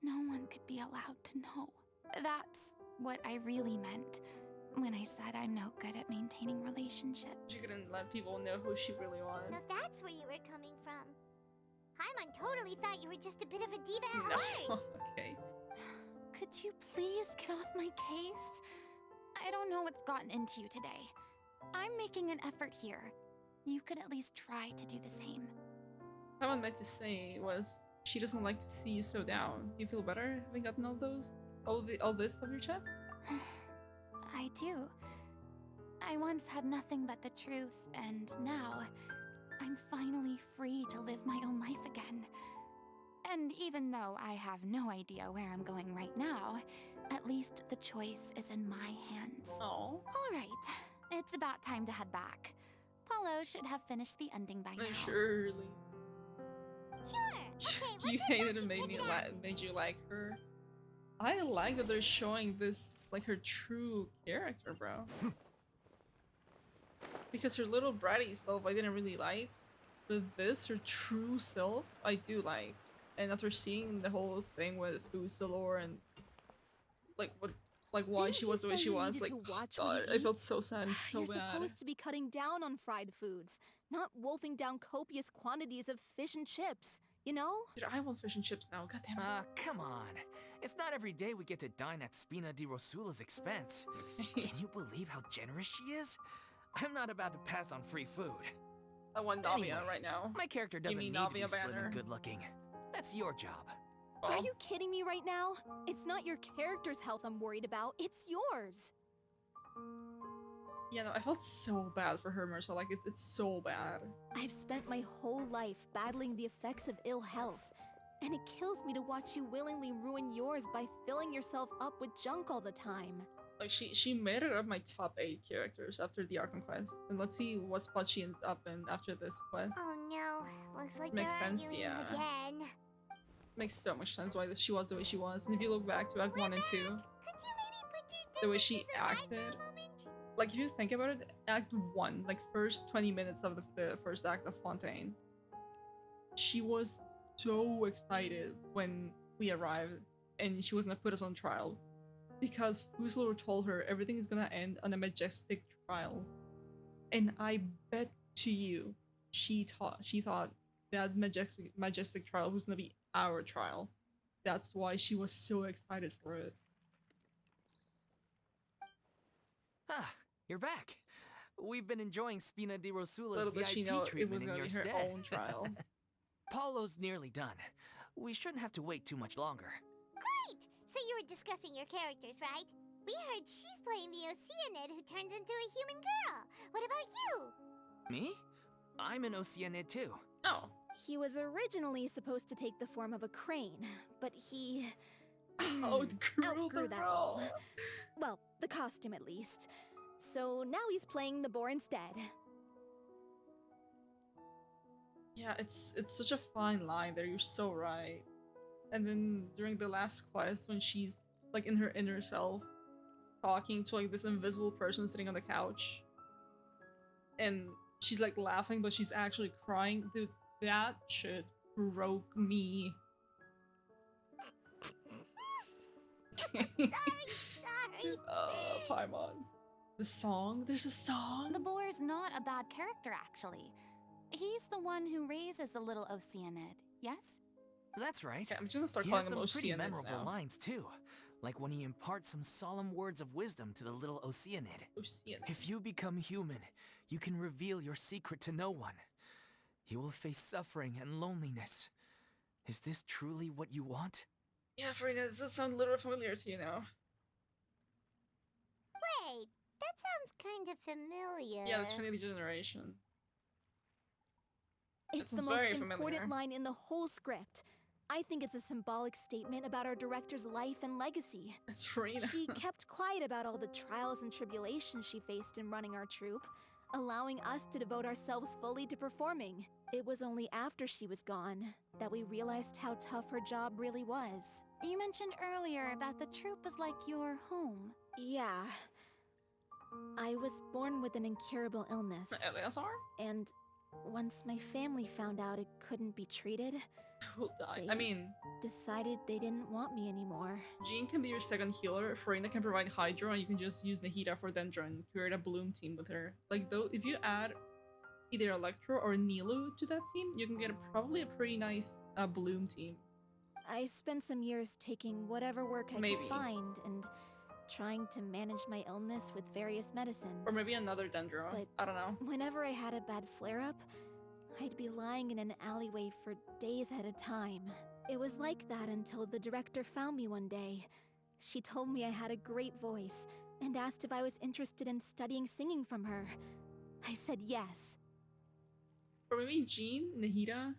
No one could be allowed to know. That's what I really meant when I said I'm no good at maintaining relationships. She couldn't let people know who she really was. So that's where you were coming from. Paimon totally thought you were just a bit of a diva at No. heart. Okay. Could you please get off my case? I don't know what's gotten into you today. I'm making an effort here. You could at least try to do the same. What I meant to say was she doesn't like to see you so down. Do you feel better having gotten all those? All this off your chest? I do. I once had nothing but the truth, and now I'm finally free to live my own life again. And even though I have no idea where I'm going right now, at least the choice is in my hands. Oh. All right, it's about time to head back. Paulo should have finished the ending by now. Surely. Sure. Okay, You let's head hated back it and made check me it out. made you like her. I like that they're showing this, like, her true character, bro. Because her little bratty self I didn't really like, but this, her true self, I do like. And after seeing the whole thing with Fusilor and like what, like why she was the way she was, like, God, I felt so sad and so You're bad. supposed to be cutting down on fried foods, not wolfing down copious quantities of fish and chips, you know? Dude, I want fish and chips now, goddamn. Come on. It's not every day we get to dine at Spina di Rosula's expense. Can you believe how generous she is? I'm not about to pass on free food. I want Navia Anyway, right now. My character doesn't need to be slim and good looking. That's your job. Oh. Are you kidding me right now? It's not your character's health I'm worried about, it's yours. Yeah, no, I felt so bad for her, Marcel. Like, it's so bad. I've spent my whole life battling the effects of ill health, and it kills me to watch you willingly ruin yours by filling yourself up with junk all the time. Like, she made it up my top 8 characters after the Archon quest. And let's see what spot she ends up in after this quest. Oh no, looks like Makes they're sense, arguing yeah. again. Makes so much sense why she was the way she was. And if you look back to Act 1 and 2, Could you maybe put your the way she differences aside acted, for a moment? like, if you think about it, Act 1, like, first 20 minutes of the first act of Fontaine, she was so excited when we arrived and she was gonna put us on trial. Because Fuslo told her everything is gonna end on a majestic trial. And I bet to you, she thought that majestic trial was gonna be our trial. That's why she was so excited for it. Ah, you're back. We've been enjoying Spina di Rosula's Little did she know VIP it was treatment in gonna your be her stead. own trial. Paulo's nearly done. We shouldn't have to wait too much longer. Great! So you were discussing your characters, right? We heard she's playing the Oceanid who turns into a human girl. What about you? Me? I'm an Oceanid too. Oh. He was originally supposed to take the form of a crane, but he... outgrew that role. Well, the costume at least. So now he's playing the boar instead. Yeah, it's such a fine line there, you're so right. And then during the last quest, when she's like in her inner self, talking to like this invisible person sitting on the couch, and she's like laughing, but she's actually crying. Dude, that shit broke me. Sorry. Paimon. The song? There's a song? The boar's not a bad character, actually. He's the one who raises the little Oceanid, yes? That's right. Okay, I'm just gonna start He calling has them some pretty Oceanids memorable now. lines too, like when he imparts some solemn words of wisdom to the little Oceanid. Oceanid. If you become human, you can reveal your secret to no one. You will face suffering and loneliness. Is this truly what you want? Yeah, Furina, does that sound literally familiar to you now? Wait, that sounds kind of familiar. Yeah, the Trinity Generation. It's This the is most very important familiar. line in the whole script. I think it's a symbolic statement about our director's life and legacy. It's Furina. She kept quiet about all the trials and tribulations she faced in running our troupe, allowing us to devote ourselves fully to performing. It was only after she was gone that we realized how tough her job really was. You mentioned earlier that the troupe was like your home. Yeah. I was born with an incurable illness. Eleazar? And once my family found out it couldn't be treated, Will die. They- I mean, decided they didn't want me anymore. Jean can be your second healer, Furina can provide Hydro, and you can just use Nahida for Dendron and create a Bloom team with her. Like, though, if you add either Electro or Nilu to that team, you can get probably a pretty nice Bloom team. I spent some years taking whatever work I Maybe. could find and trying to manage my illness with various medicines. Or maybe another Dendron. But- I don't know. Whenever I had a bad flare-up, I'd be lying in an alleyway for days at a time. It was like that until the director found me one day. She told me I had a great voice and asked if I was interested in studying singing from her. I said yes. Or maybe Jean, Nahida,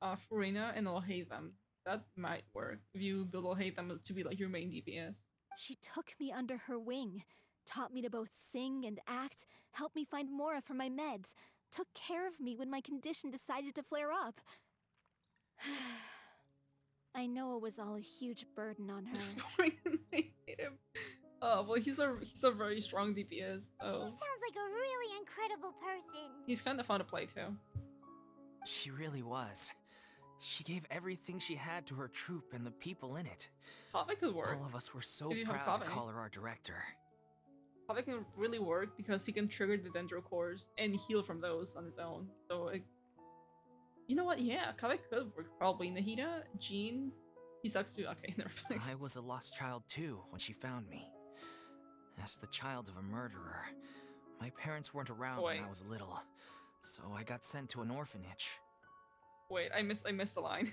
Furina, and Alhaitham. That might work if you build Alhaitham to be like your main DPS. She took me under her wing, taught me to both sing and act, helped me find Mora for my meds, took care of me when my condition decided to flare up. I know it was all a huge burden on her. Exploring and they hate him. Oh, well, he's a very strong DPS. She sounds like a really incredible person. He's kind of fun to play too. She really was. She gave everything she had to her troop and the people in it. Kaveh could work. All of us were so If you have proud to Kaveh. call her our director. Kaveh can really work because he can trigger the dendro cores and heal from those on his own. So, you know what? Yeah, Kaveh could work probably. Nahida, Jean, he sucks too. Okay, never mind. I was a lost child too when she found me. As the child of a murderer, my parents weren't around when I was little, so I got sent to an orphanage. Wait, I missed the line.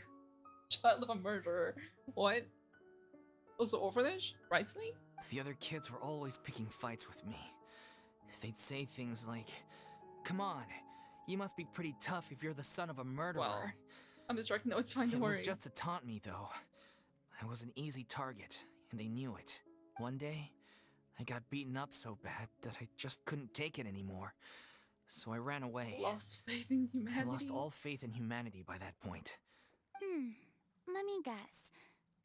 Child of a murderer. What? Also orphanage? Right, Sleep? The other kids were always picking fights with me. They'd say things like, "Come on, you must be pretty tough if you're the son of a murderer." Well, I'm distracted. No, it's fine, don't worry. It was just to taunt me, though. I was an easy target, and they knew it. One day, I got beaten up so bad that I just couldn't take it anymore. So I ran away. Lost faith in humanity. I lost all faith in humanity by that point. Let me guess.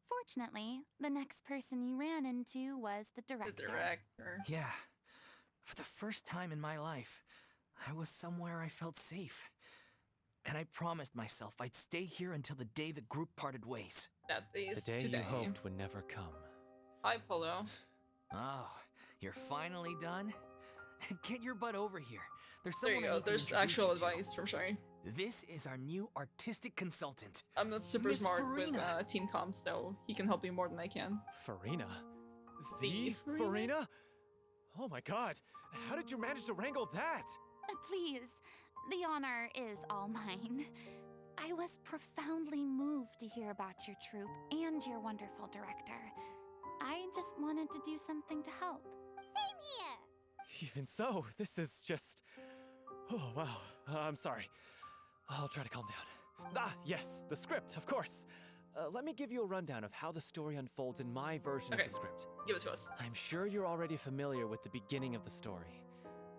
Fortunately, the next person you ran into was the director. The director. Yeah. For the first time in my life, I was somewhere I felt safe. And I promised myself I'd stay here until the day the group parted ways. That is the day today. you hoped would never come. Hi, Polo. Oh, you're finally done? Get your butt over here. There's There someone you I go. need to There's introduce actual you to. advice from Shari. This is our new artistic consultant. I'm not super Miss smart with Furina. team comms, so he can help me more than I can. Furina? The The Furina? Furina? Oh my god, how did you manage to wrangle that? Please, the honor is all mine. I was profoundly moved to hear about your troupe and your wonderful director. I just wanted to do something to help. Same here. Even so, this is just... Oh, wow. I'm sorry. I'll try to calm down. Ah, yes, the script, of course. Let me give you a rundown of how the story unfolds in my version of the script. Give it to us. I'm sure you're already familiar with the beginning of the story.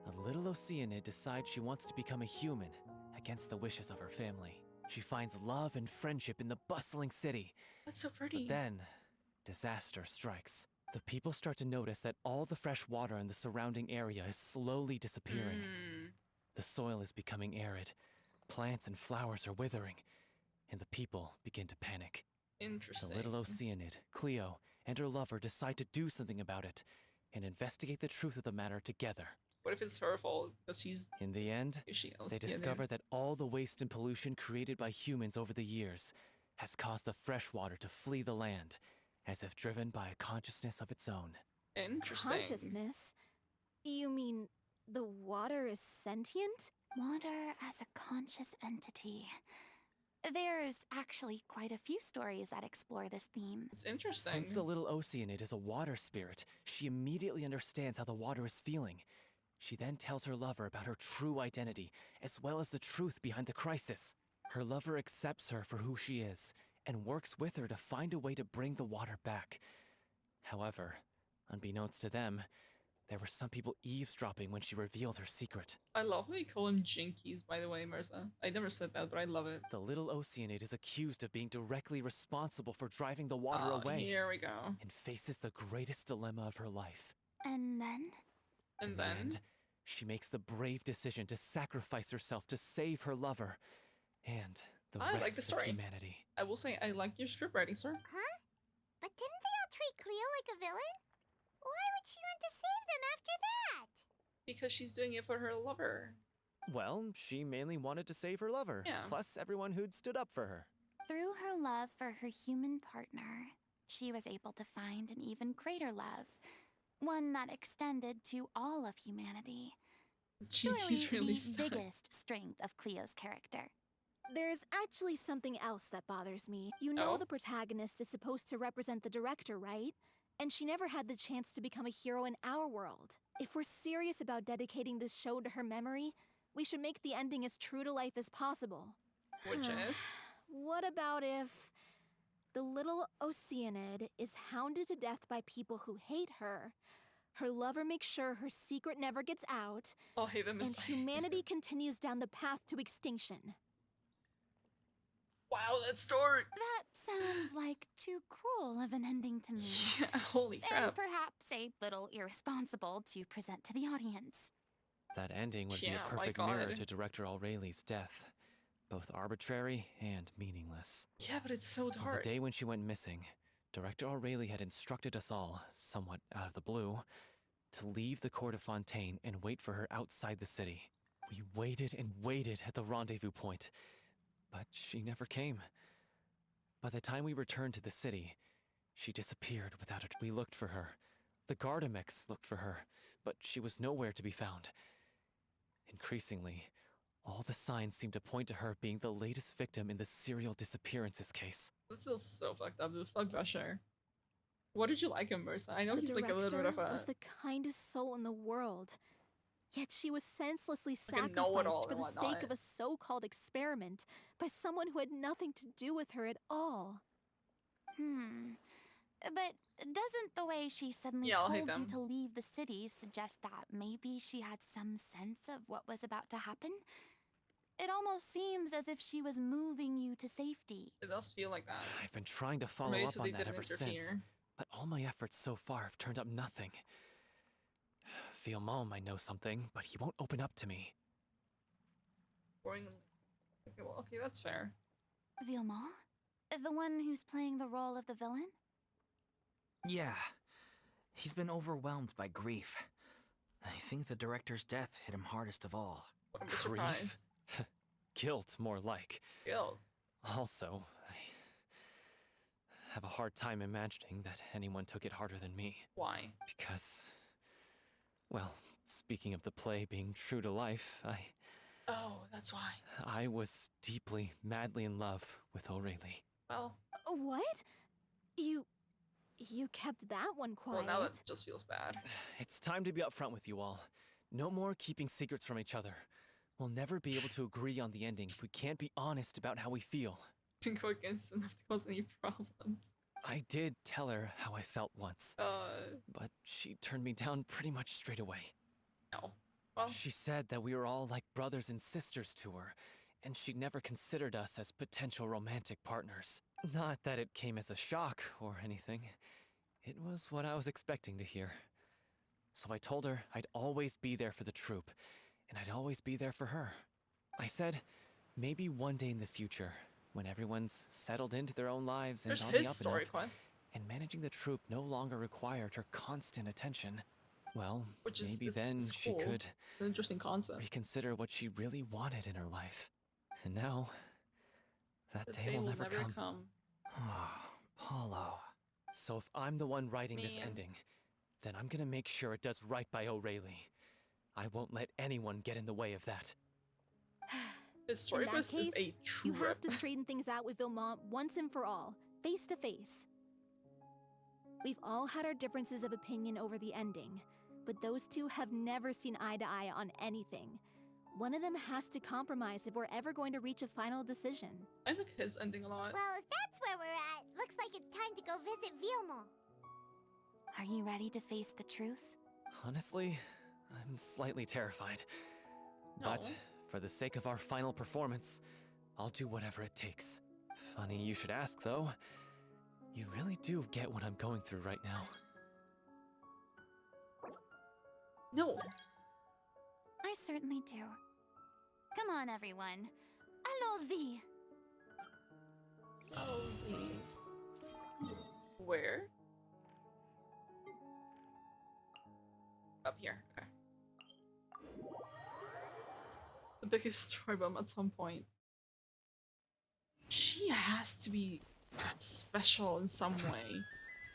A little Oceanid decides she wants to become a human, against the wishes of her family. She finds love and friendship in the bustling city. That's so pretty. But then, disaster strikes. The people start to notice that all the fresh water in the surrounding area is slowly disappearing. The soil is becoming arid, plants and flowers are withering, and the people begin to panic. Interesting. The little Oceanid, Cleo, and her lover decide to do something about it, and investigate the truth of the matter together. What if it's her fault? Because she's... In the end, they discover that all the waste and pollution created by humans over the years has caused the fresh water to flee the land, as if driven by a consciousness of its own. Interesting. Consciousness? You mean the water is sentient? Water as a conscious entity. There's actually quite a few stories that explore this theme. It's interesting. Since the little Oceanid is a water spirit, she immediately understands how the water is feeling. She then tells her lover about her true identity, as well as the truth behind the crisis. Her lover accepts her for who she is, and works with her to find a way to bring the water back. However, unbeknownst to them, there were some people eavesdropping when she revealed her secret. I love how you call him Jinkies, by the way, Mirza. I never said that, but I love it. The little Oceanid is accused of being directly responsible for driving the water away. Here we go. And faces the greatest dilemma of her life. And then? And then? She makes the brave decision to sacrifice herself to save her lover and the I rest like the story. of humanity. I will say I like your script writing, sir. Huh? But didn't they all treat Cleo like a villain? Why would she want to save them after that? Because she's doing it for her lover. Well, she mainly wanted to save her lover, Yeah. plus everyone who'd stood up for her. Through her love for her human partner, she was able to find an even greater love. One that extended to all of humanity. Surely He's really the stuck. biggest strength of Cleo's character. There's actually something else that bothers me. You know Oh? the protagonist is supposed to represent the director, right? And she never had the chance to become a hero in our world. If we're serious about dedicating this show to her memory, we should make the ending as true to life as possible. Which is? What about if the little Oceanid is hounded to death by people who hate her, her lover makes sure her secret never gets out, I'll hate them and humanity continues down the path to extinction? Wow, that's dark! That sounds like too cruel of an ending to me. Yeah, holy crap. And perhaps a little irresponsible to present to the audience. That ending would be a perfect mirror to Director Aureli's death. Both arbitrary and meaningless. Yeah, but it's so dark. On the day when she went missing, Director Aureli had instructed us all, somewhat out of the blue, to leave the court of Fontaine and wait for her outside the city. We waited and waited at the rendezvous point, but she never came. By the time we returned to the city, she disappeared without we looked for her. The Gardamex looked for her, but she was nowhere to be found. Increasingly, all the signs seemed to point to her being the latest victim in the serial disappearances case. That's still so fucked up. Fuck Bashar. What did you like him, Mersa? I know he's like a little bit of a... was the kindest soul in the world. Yet she was senselessly like sacrificed for the sake of a so-called experiment by someone who had nothing to do with her at all. But doesn't the way she suddenly told you to leave the city suggest that maybe she had some sense of what was about to happen? It almost seems as if she was moving you to safety. It does feel like that. I've been trying to follow up on that ever since, but all my efforts so far have turned up nothing. Villemont might know something, but he won't open up to me. Boring. Okay, well, okay, that's fair. Villemont? The one who's playing the role of the villain? Yeah. He's been overwhelmed by grief. I think the director's death hit him hardest of all. I'm surprised. Guilt, more like. Guilt. Also, I have a hard time imagining that anyone took it harder than me. Why? Because, well, speaking of the play being true to life, Oh, that's why. I was deeply, madly in love with Aureli. Well... What? You kept that one quiet. Well, now that just feels bad. It's time to be upfront with you all. No more keeping secrets from each other. We'll never be able to agree on the ending if we can't be honest about how we feel. Didn't go against enough to cause any problems. I did tell her how I felt once. But she turned me down pretty much straight away. No. Well... She said that we were all like brothers and sisters to her, and she'd never considered us as potential romantic partners. Not that it came as a shock or anything. It was what I was expecting to hear. So I told her I'd always be there for the troupe, and I'd always be there for her. I said, maybe one day in the future, when everyone's settled into their own lives and on the up and up, and managing the troupe no longer required her constant attention, well, maybe then she could an interesting concept. Reconsider what she really wanted in her life. And now, that day will never come. Oh, Paulo. So if I'm the one writing this ending, then I'm gonna make sure it does right by Aureli. I won't let anyone get in the way of that. This story quest is a trip. You have to straighten things out with Villemont once and for all, face to face. We've all had our differences of opinion over the ending, but those two have never seen eye to eye on anything. One of them has to compromise if we're ever going to reach a final decision. I like his ending a lot. Well, if that's where we're at, looks like it's time to go visit Villemont. Are you ready to face the truth? Honestly, I'm slightly terrified. No. But for the sake of our final performance, I'll do whatever it takes. Funny you should ask, though. You really do get what I'm going through right now. No. I certainly do. Come on, everyone. Allons-y! Allons-y. Where? Up here. Okay. The biggest story bomb at some point. She has to be special in some way.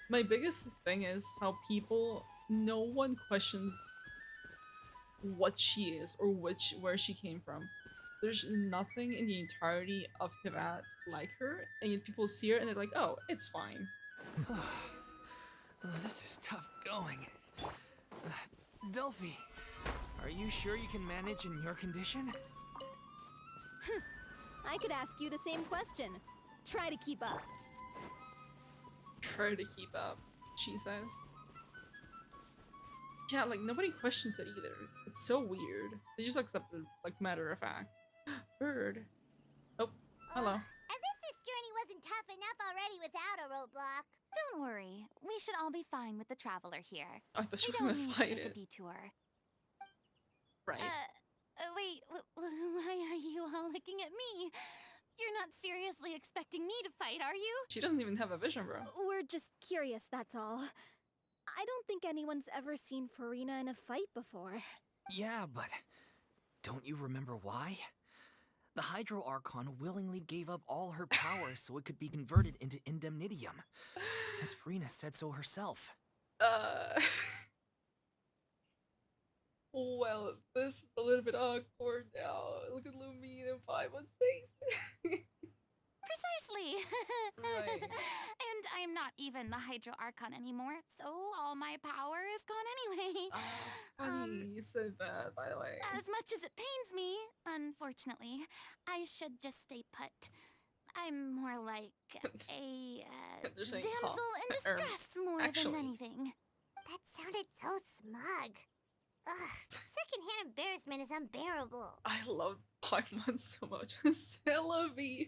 My biggest thing is how no one questions what she is or where she came from. There's nothing in the entirety of Teyvat like her, and yet people see her and they're like, oh, it's fine. This is tough going. Delphi, are you sure you can manage in your condition? I could ask you the same question. Try to keep up. Try to keep up, she says. Yeah, like, nobody questions it either. It's so weird. They just accept it, like, matter of fact. Bird. Oh, hello. As if this wasn't tough enough already without a roadblock. Don't worry. We should all be fine with the traveler here. I thought she We was don't gonna need to fight take a it. detour. Right. Wait, why are you all looking at me? You're not seriously expecting me to fight, are you? She doesn't even have a vision, bro. We're just curious, that's all. I don't think anyone's ever seen Furina in a fight before. Yeah, but don't you remember why? The Hydro Archon willingly gave up all her power so it could be converted into indemnitium. As Furina said so herself. Well, this is a little bit awkward now. Look at Lumine and Paimon's face. Precisely. Right. And I'm not even the Hydro Archon anymore, so all my power is gone anyway. Funny you said that, by the way. As much as it pains me, unfortunately, I should just stay put. I'm more like a They're saying, damsel in distress more actually. than anything. That sounded so smug. Ugh, secondhand embarrassment is unbearable. I love Paimon so much. C'est la vie.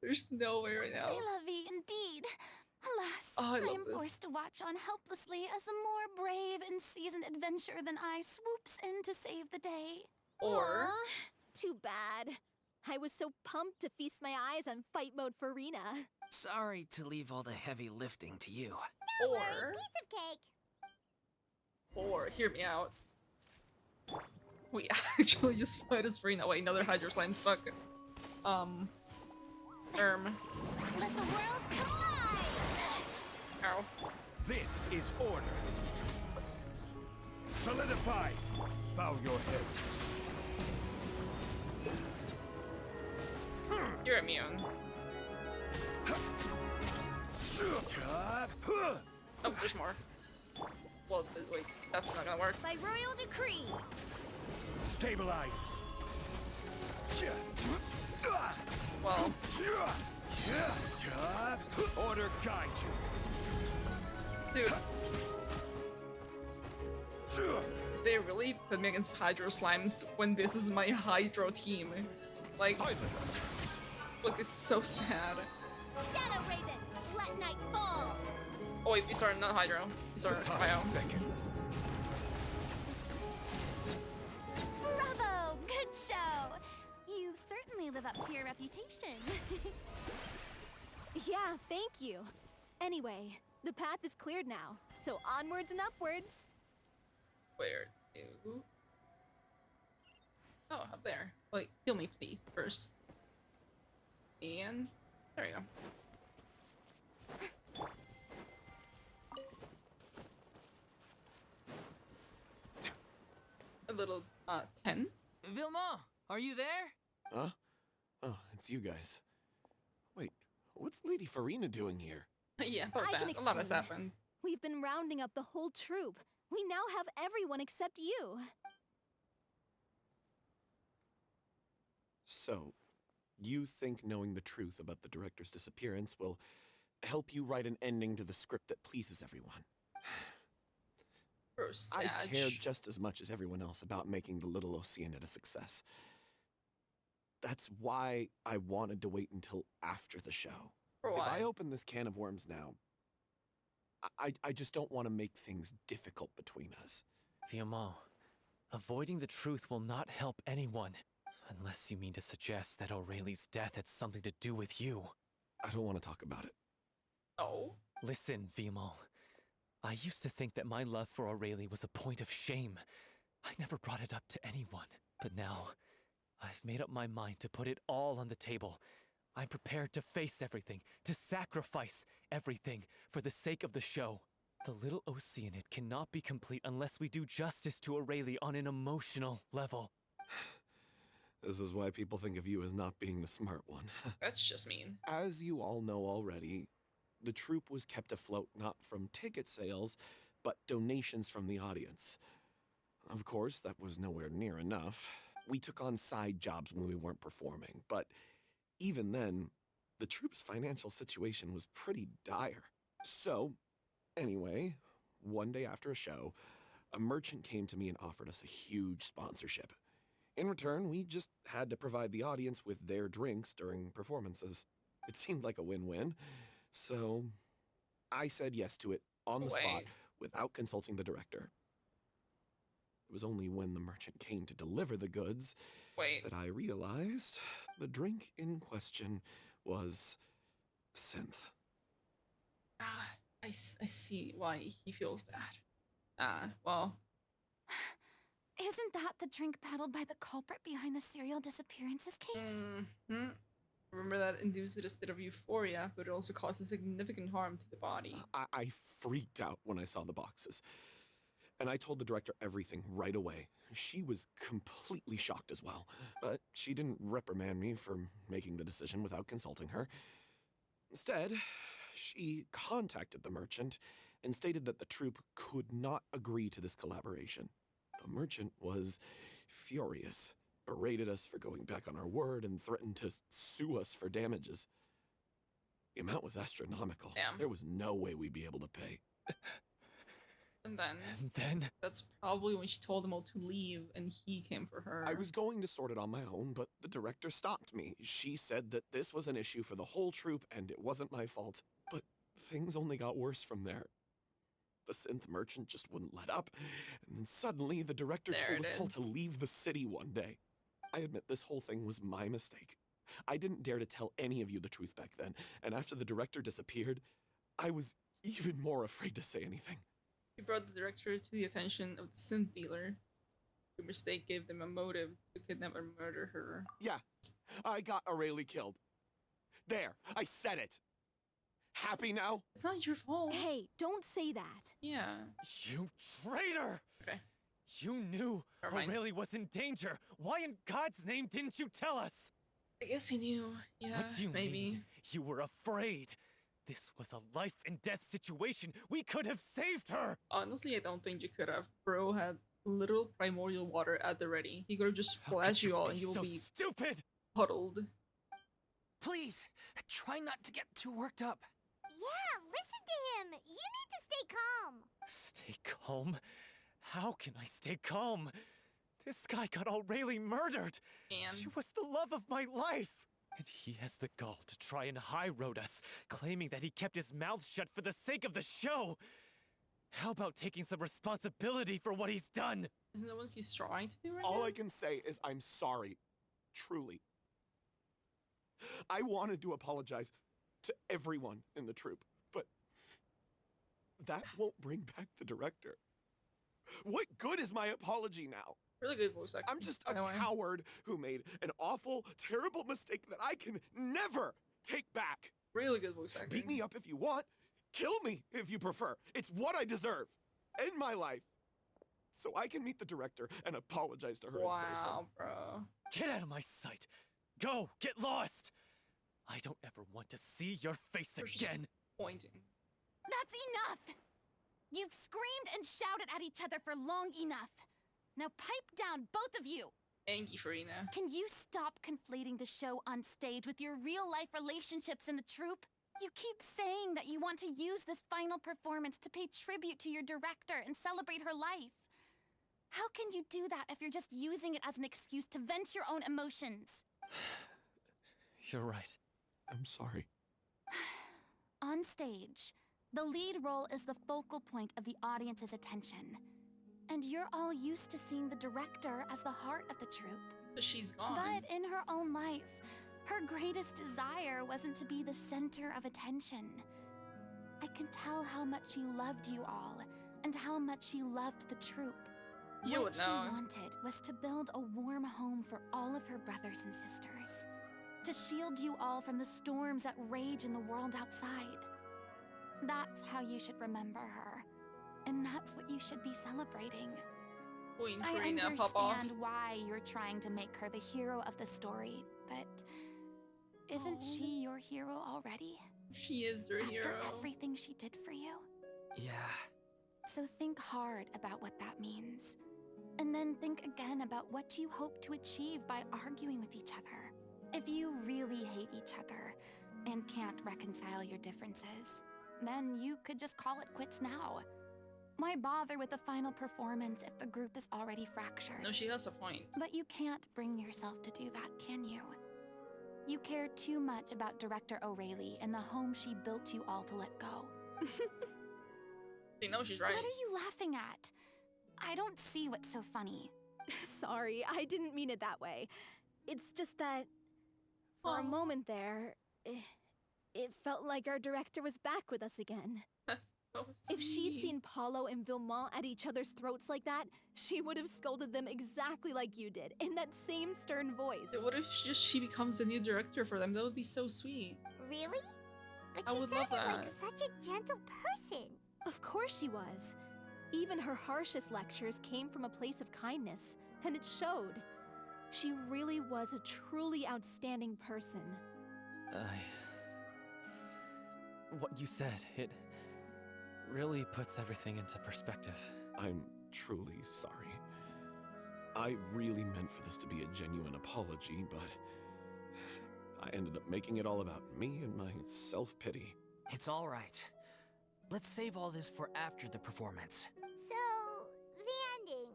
There's no way right now. C'est la vie, indeed. Alas, Oh, I love am this. forced to watch on helplessly as a more brave and seasoned adventurer than I swoops in to save the day. Or Aw, too bad. I was so pumped to feast my eyes on fight mode Furina. Sorry to leave all the heavy lifting to you. Don't worry, or piece of cake. or hear me out. We actually just fight as Furina. Wait, another Hydro Slimes. Fuck. Let the world collide! Ow. This is order. Solidified. Bow your head. You're immune. Oh, there's more. Well, wait, that's not gonna work. By royal decree. Stabilize. Well, Order guide you. dude. They really put me against Hydro Slimes when this is my Hydro team. Like, Silence. look, it's so sad. Shadow Raven, let night fall. Oh wait, these are not Hydro. These are The times Bio. beckon. Bravo! Good show! You certainly live up to your reputation. Yeah, thank you. Anyway, the path is cleared now, so onwards and upwards. Where to? Oh, up there. Wait, heal me please first. And there you go. A little tent. Vilma, are you there? Huh? Oh, it's you guys. Wait, what's Lady Furina doing here? Yeah, about I that. can A lot has explain. happened. We've been rounding up the whole troop. We now have everyone except you. So, you think knowing the truth about the director's disappearance will help you write an ending to the script that pleases everyone? First, I care just as much as everyone else about making the Little Oceanid a success. That's why I wanted to wait until after the show. For If why? I open this can of worms now, I just don't want to make things difficult between us. Vilma, avoiding the truth will not help anyone. Unless you mean to suggest that Aurelie's death had something to do with you. I don't want to talk about it. Oh. Listen, Vilma. I used to think that my love for Aurelie was a point of shame. I never brought it up to anyone. But now, I've made up my mind to put it all on the table. I'm prepared to face everything, to sacrifice everything for the sake of the show. The Little Oceanid cannot be complete unless we do justice to Aurelie on an emotional level. This is why people think of you as not being the smart one. That's just mean. As you all know already, the troupe was kept afloat not from ticket sales, but donations from the audience. Of course, that was nowhere near enough. We took on side jobs when we weren't performing, but even then, the troupe's financial situation was pretty dire. So, anyway, one day after a show, a merchant came to me and offered us a huge sponsorship. In return, we just had to provide the audience with their drinks during performances. It seemed like a win-win, so I said yes to it on the spot without consulting the director. It was only when the merchant came to deliver the goods that I realized the drink in question was synth. I see why he feels bad. Well. Isn't that the drink peddled by the culprit behind the serial disappearances case? Remember that induced a state of euphoria, but it also causes significant harm to the body. I freaked out when I saw the boxes. And I told the director everything right away. She was completely shocked as well. But she didn't reprimand me for making the decision without consulting her. Instead, she contacted the merchant and stated that the troupe could not agree to this collaboration. The merchant was furious, berated us for going back on our word, and threatened to sue us for damages. The amount was astronomical. Damn. There was no way we'd be able to pay. And then that's probably when she told them all to leave and he came for her. I was going to sort it on my own, but the director stopped me. She said that this was an issue for the whole troupe and it wasn't my fault. But things only got worse from there. The synth merchant just wouldn't let up, and then suddenly the director told us all to leave the city one day. I admit this whole thing was my mistake. I didn't dare to tell any of you the truth back then, and after the director disappeared, I was even more afraid to say anything. He brought the director to the attention of the synth dealer. The mistake gave them a motive to kidnap and murder her. Yeah, I got Aurelie killed. There, I said it. Happy now? It's not your fault. Hey, don't say that. Yeah. You traitor! Okay. You knew Aurelie was in danger. Why in God's name didn't you tell us? I guess he knew. Yeah, what do you maybe. mean? You were afraid. This was a life and death situation. We could have saved her. Honestly, I don't think you could have. Bro had literal primordial water at the ready. He could have just splashed you all and you will so be stupid. Puddled. Please, try not to get too worked up. Yeah, listen to him. You need to stay calm. Stay calm? How can I stay calm? This guy got Aurelie murdered. And she was the love of my life. And he has the gall to try and high-road us, claiming that he kept his mouth shut for the sake of the show. How about taking some responsibility for what he's done? Isn't that what he's trying to do right All now? I can say is I'm sorry. Truly. I wanted to apologize to everyone in the troupe, but that won't bring back the director. What good is my apology now? Really good voice acting. I'm just a coward who made an awful, terrible mistake that I can never take back. Really good voice acting. Beat me up if you want. Kill me if you prefer. It's what I deserve. End my life. So I can meet the director and apologize to her in person. Wow, bro. Get out of my sight. Go, get lost. I don't ever want to see your face again. Pointing. That's enough! You've screamed and shouted at each other for long enough. Now pipe down, both of you! Thank you, Furina. Can you stop conflating the show on stage with your real-life relationships in the troupe? You keep saying that you want to use this final performance to pay tribute to your director and celebrate her life. How can you do that if you're just using it as an excuse to vent your own emotions? You're right. I'm sorry. On stage, the lead role is the focal point of the audience's attention. And you're all used to seeing the director as the heart of the troupe. But she's gone. But in her own life, her greatest desire wasn't to be the center of attention. I can tell how much she loved you all, and how much she loved the troupe. What she wanted was to build a warm home for all of her brothers and sisters. To shield you all from the storms that rage in the world outside. That's how you should remember her. And that's what you should be celebrating. Queen I Furina, understand why you're trying to make her the hero of the story, but isn't she your hero already? She is your hero. After everything she did for you? Yeah. So think hard about what that means. And then think again about what you hope to achieve by arguing with each other. If you really hate each other and can't reconcile your differences, then you could just call it quits now. Why bother with the final performance if the group is already fractured? No, she has a point. But you can't bring yourself to do that, can you? You care too much about Director O'Reilly and the home she built you all to let go. You know she's right. What are you laughing at? I don't see what's so funny. Sorry, I didn't mean it that way. It's just that for a moment there, it felt like our director was back with us again. That's so sweet. If she'd seen Paulo and Villemont at each other's throats like that, she would have scolded them exactly like you did, in that same stern voice. What if she becomes the new director for them? That would be so sweet. Really? But I she would love sounded like that. such a gentle person. Of course she was. Even her harshest lectures came from a place of kindness, and it showed. She really was a truly outstanding person. What you said, it really puts everything into perspective. I'm truly sorry. I really meant for this to be a genuine apology, but I ended up making it all about me and my self-pity. It's all right. Let's save all this for after the performance. So, the ending.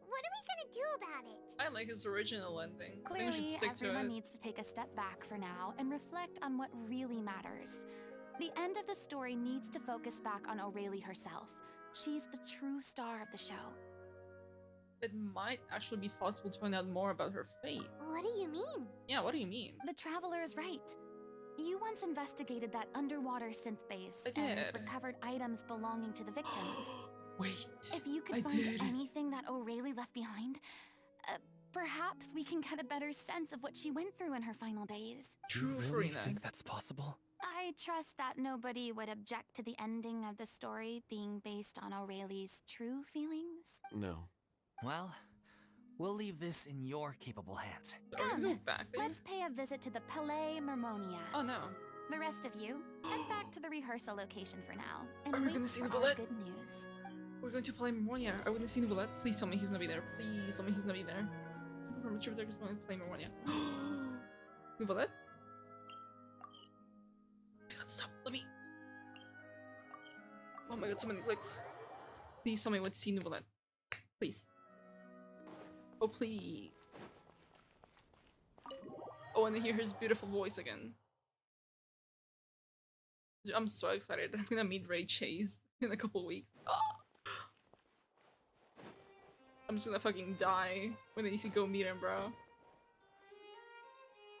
What are we gonna do about it? I like his original ending. I think we Clearly, should stick to everyone it. needs to take a step back for now and reflect on what really matters. The end of the story needs to focus back on O'Reilly herself. She's the true star of the show. It might actually be possible to find out more about her fate. What do you mean? Yeah, what do you mean? The Traveler is right. You once investigated that underwater synth base I and did. recovered items belonging to the victims. Wait. If you could I find did. anything that O'Reilly left behind, perhaps we can get a better sense of what she went through in her final days. You True, really Furina. think that's possible? I trust that nobody would object to the ending of the story being based on O'Reilly's true feelings. No. Well, we'll leave this in your capable hands. Are we Come, gonna go back there? let's pay a visit to the Palais Mermonia. Oh no. The rest of you, head back to the rehearsal location for now, and Are we wait gonna see for the all ballet? good news. We're going to play Memoria. I wouldn't see Novelette. Please tell me he's gonna be there. Please tell me he's gonna be there. From Richard Deckers going to play Memoria. Novelette? Oh my god, stop. Let me. Oh my god, so many clicks. Please tell me what to see Novelette. Please. Oh, please. Oh, and to hear his beautiful voice again. I'm so excited. I'm gonna meet Ray Chase in a couple weeks. Ah. I'm just gonna fucking die when they go meet him, bro.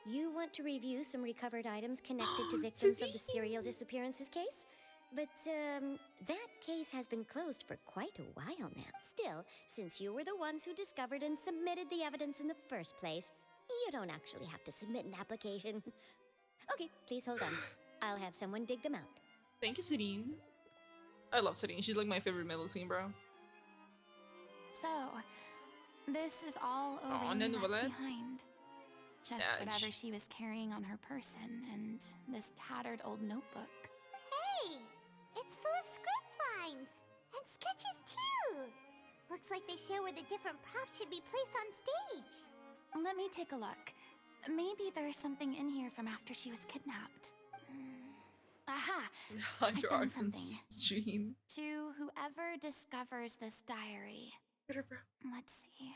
You want to review some recovered items connected to victims of the serial disappearances case? But, that case has been closed for quite a while now. Still, since you were the ones who discovered and submitted the evidence in the first place, you don't actually have to submit an application. Okay, please hold on. I'll have someone dig them out. Thank you, Serene. I love Serene. She's like my favorite middle scene, bro. So, this is all Aw, O'Reilly left Novelette? behind. Just Yeah, whatever she was carrying on her person and this tattered old notebook. Hey! It's full of script lines! And sketches too! Looks like they show where the different props should be placed on stage. Let me take a look. Maybe there's something in here from after she was kidnapped. Aha! Hunter found Archon's dream. To whoever discovers this diary. Get her, bro. Let's see.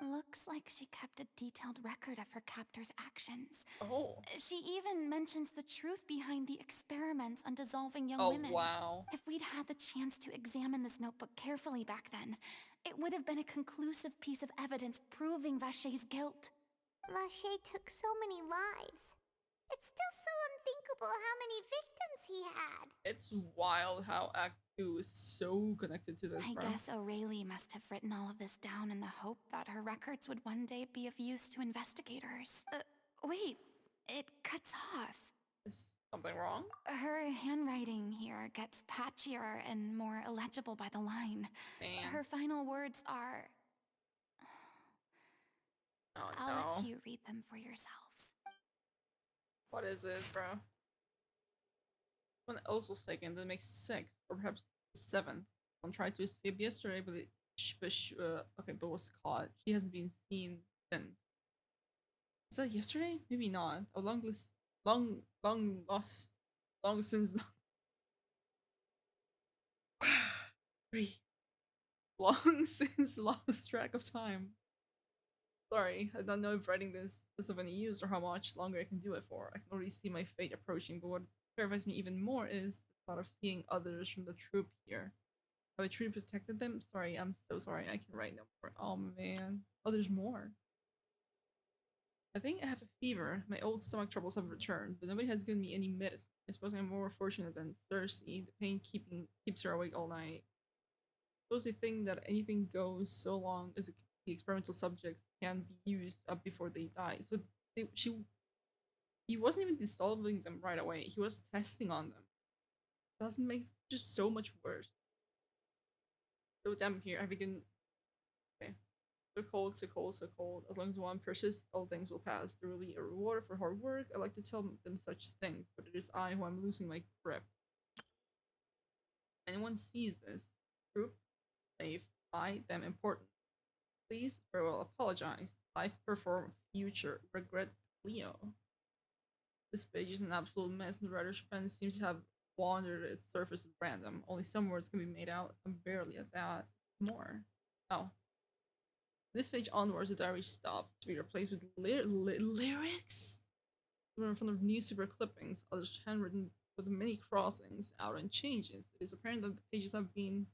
Looks like she kept a detailed record of her captor's actions. Oh. She even mentions the truth behind the experiments on dissolving young Oh, women. wow. If we'd had the chance to examine this notebook carefully back then, it would have been a conclusive piece of evidence proving Vachey's guilt. Vachey took so many lives. It's still so unthinkable how many victims he had. It's wild how Act 2 is so connected to this, I bro. guess O'Reilly must have written all of this down in the hope that her records would one day be of use to investigators. Wait, it cuts off. Is something wrong? Her handwriting here gets patchier and more illegible by the line. Man. Her final words are... Oh, I'll no. let you read them for yourselves. What is it, bro? One also second, that makes 6, or perhaps 7. One tried to escape yesterday, but but was caught. She hasn't been seen since. Is that yesterday? Maybe not. A long since. Long since lost track of time. Sorry, I don't know if writing this is of any use or how much longer I can do it for. I can already see my fate approaching, but what terrifies me even more is the thought of seeing others from the troop here. Have I truly protected them? Sorry, I'm so sorry. I can write no more. Oh man. Oh, there's more. I think I have a fever. My old stomach troubles have returned, but nobody has given me any medicine. I suppose I'm more fortunate than Cersei. The pain keeps her awake all night. I suppose they think that anything goes so long as the experimental subjects can be used up before they die. So he wasn't even dissolving them right away. He was testing on them. That makes it just so much worse. So damn here, I begin. Okay. So cold, so cold, so cold. As long as one persists, all things will pass. There will be a reward for hard work. I like to tell them such things, but it is I who am losing my grip. Anyone sees this, group, safe, I, them important. Please, or will apologize. Life perform, future, regret, Leo. This page is an absolute mess, and the writer's pen seems to have wandered its surface at random. Only some words can be made out, and barely at that. More. Oh. This page onwards, the diary stops to be replaced with lyrics in front of newspaper clippings, others handwritten with many crossings, out and changes. It is apparent that the pages have been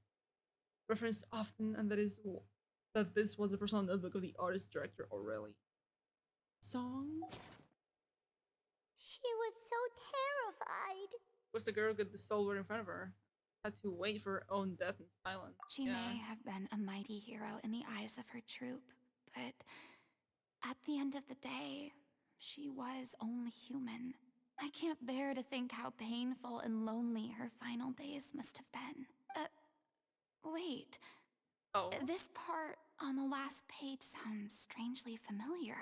referenced often, and that this was the personal notebook of the artist director Aurelie. Song? She was so terrified. Was the girl get dissolved in front of her? Had to wait for her own death in silence. She may have been a mighty hero in the eyes of her troop, but at the end of the day, she was only human. I can't bear to think how painful and lonely her final days must have been. Wait. Oh. This part on the last page sounds strangely familiar.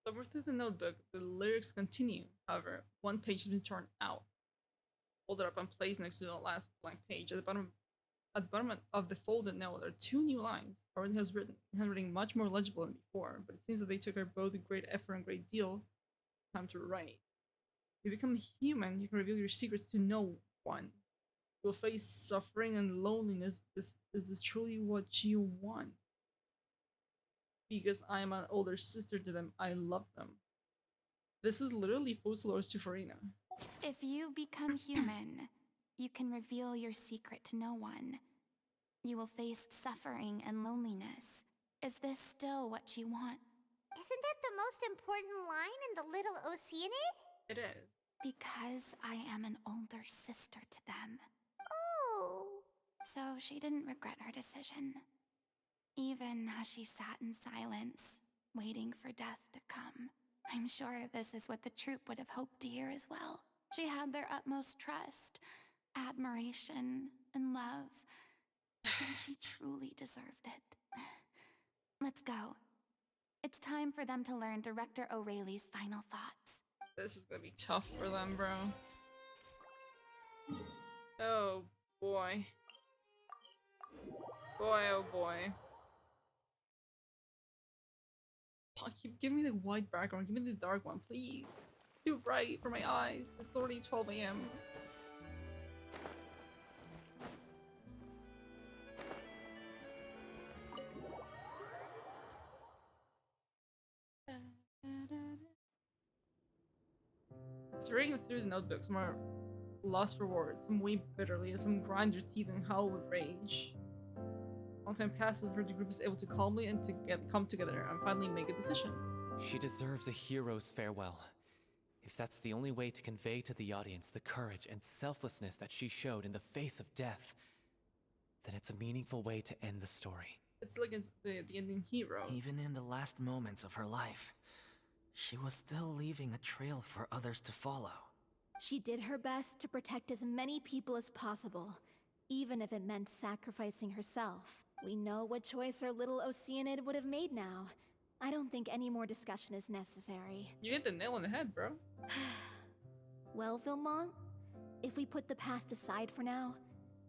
Over through the notebook, the lyrics continue. However, one page has been torn out. Folded up and placed next to the last blank page. At the bottom of the folded note are two new lines. Aurelie has written, handwriting much more legible than before, but it seems that they took her both a great effort and great deal of time to write. You become human, you can reveal your secrets to no one. You will face suffering and loneliness. Is this truly what you want? Because I am an older sister to them, I love them. This is literally Fusalo's to Furina. If you become human, you can reveal your secret to no one. You will face suffering and loneliness. Is this still what you want? Isn't that the most important line in the Little Oceanid? It is. Because I am an older sister to them. Oh. So she didn't regret her decision. Even as she sat in silence, waiting for death to come. I'm sure this is what the troop would have hoped to hear as well. She had their utmost trust, admiration, and love. And she truly deserved it. Let's go. It's time for them to learn Director Aurelie's final thoughts. This is gonna be tough for them, bro. Oh boy. Boy, oh boy. Oh, keep giving me the white background, give me the dark one, please. Too bright for my eyes. It's already 12 AM. So reading through the notebook, some are lost for words, some weep bitterly, and some grind their teeth and howl with rage. Long time passes before the group is able to calmly and come together and finally make a decision. She deserves a hero's farewell. If that's the only way to convey to the audience the courage and selflessness that she showed in the face of death, then it's a meaningful way to end the story. It's like it's the ending hero. Even in the last moments of her life, she was still leaving a trail for others to follow. She did her best to protect as many people as possible, even if it meant sacrificing herself. We know what choice our little Oceanid would have made now. I don't think any more discussion is necessary. You hit the nail on the head, bro. Well, Vilmont, if we put the past aside for now,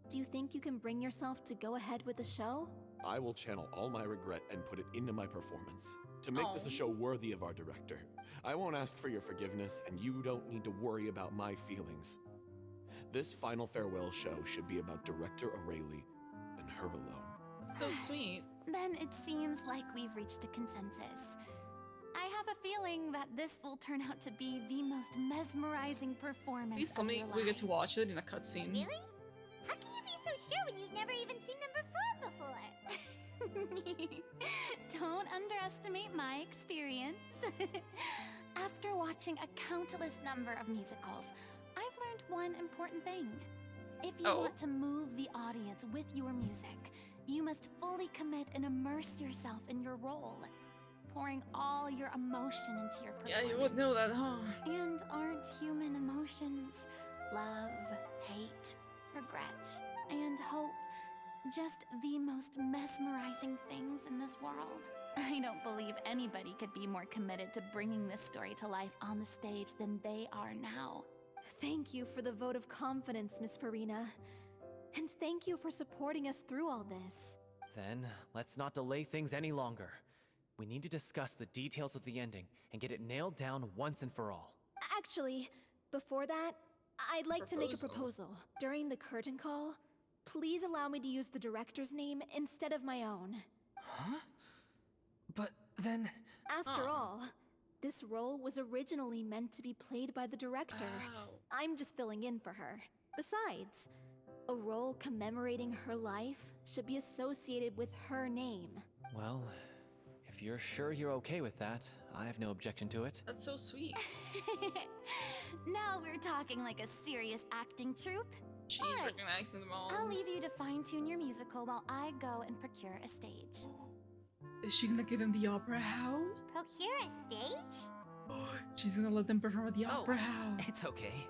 do you think you can bring yourself to go ahead with the show? I will channel all my regret and put it into my performance. To make this a show worthy of our director. I won't ask for your forgiveness, and you don't need to worry about my feelings. This final farewell show should be about Director Aurelie and her alone. That's so sweet. Then it seems like we've reached a consensus. I have a feeling that this will turn out to be the most mesmerizing performance Please tell of me your we get to lives. watch it in a cutscene. Really? How can you be so sure when you've never even seen them perform before? Don't underestimate my experience. After watching a countless number of musicals, I've learned one important thing. If you want to move the audience with your music, you must fully commit and immerse yourself in your role, pouring all your emotion into your performance. Yeah, you would know that, huh? And aren't human emotions love, hate, regret, and hope just the most mesmerizing things in this world? I don't believe anybody could be more committed to bringing this story to life on the stage than they are now. Thank you for the vote of confidence, Miss Furina. And thank you for supporting us through all this. Then, let's not delay things any longer. We need to discuss the details of the ending and get it nailed down once and for all. Actually, before that, I'd like to make a proposal. During the curtain call, please allow me to use the director's name instead of my own. Huh? But then... After all, this role was originally meant to be played by the director. I'm just filling in for her. Besides, a role commemorating her life should be associated with her name. Well, if you're sure you're okay with that, I have no objection to it. That's so sweet. Now we're talking like a serious acting troupe. She's recognizing them all. I'll leave you to fine-tune your musical while I go and procure a stage. Is she gonna give him the opera house? Procure a stage? She's gonna let them perform at the opera house. It's okay.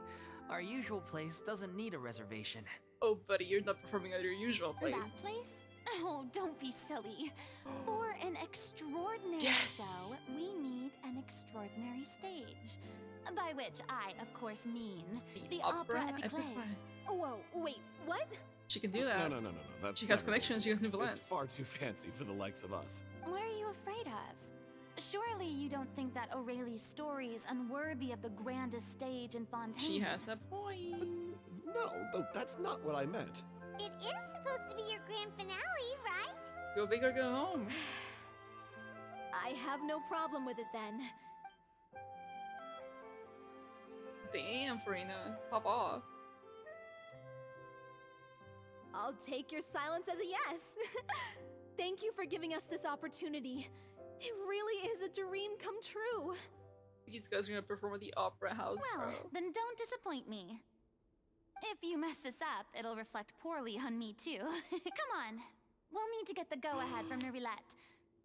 Our usual place doesn't need a reservation. Oh, buddy, you're not performing at your usual place. That place? Oh, don't be silly. For an extraordinary show, we need an extraordinary stage. By which I, of course, mean the Opera Epiclese. Whoa, wait, what? She can do that. No. That's she has connections, she has New It's far too fancy for the likes of us. What are you afraid of? Surely you don't think that Aurelie's story is unworthy of the grandest stage in Fontaine? She has a point. No, that's not what I meant. It is supposed to be your grand finale, right? Go big or go home. I have no problem with it then. Damn, Furina. Pop off. I'll take your silence as a yes. Thank you for giving us this opportunity. It really is a dream come true. These guys are gonna perform at the opera house, Well, bro. then don't disappoint me. If you mess this up, it'll reflect poorly on me too. Come on. We'll need to get the go-ahead from Neuvillette.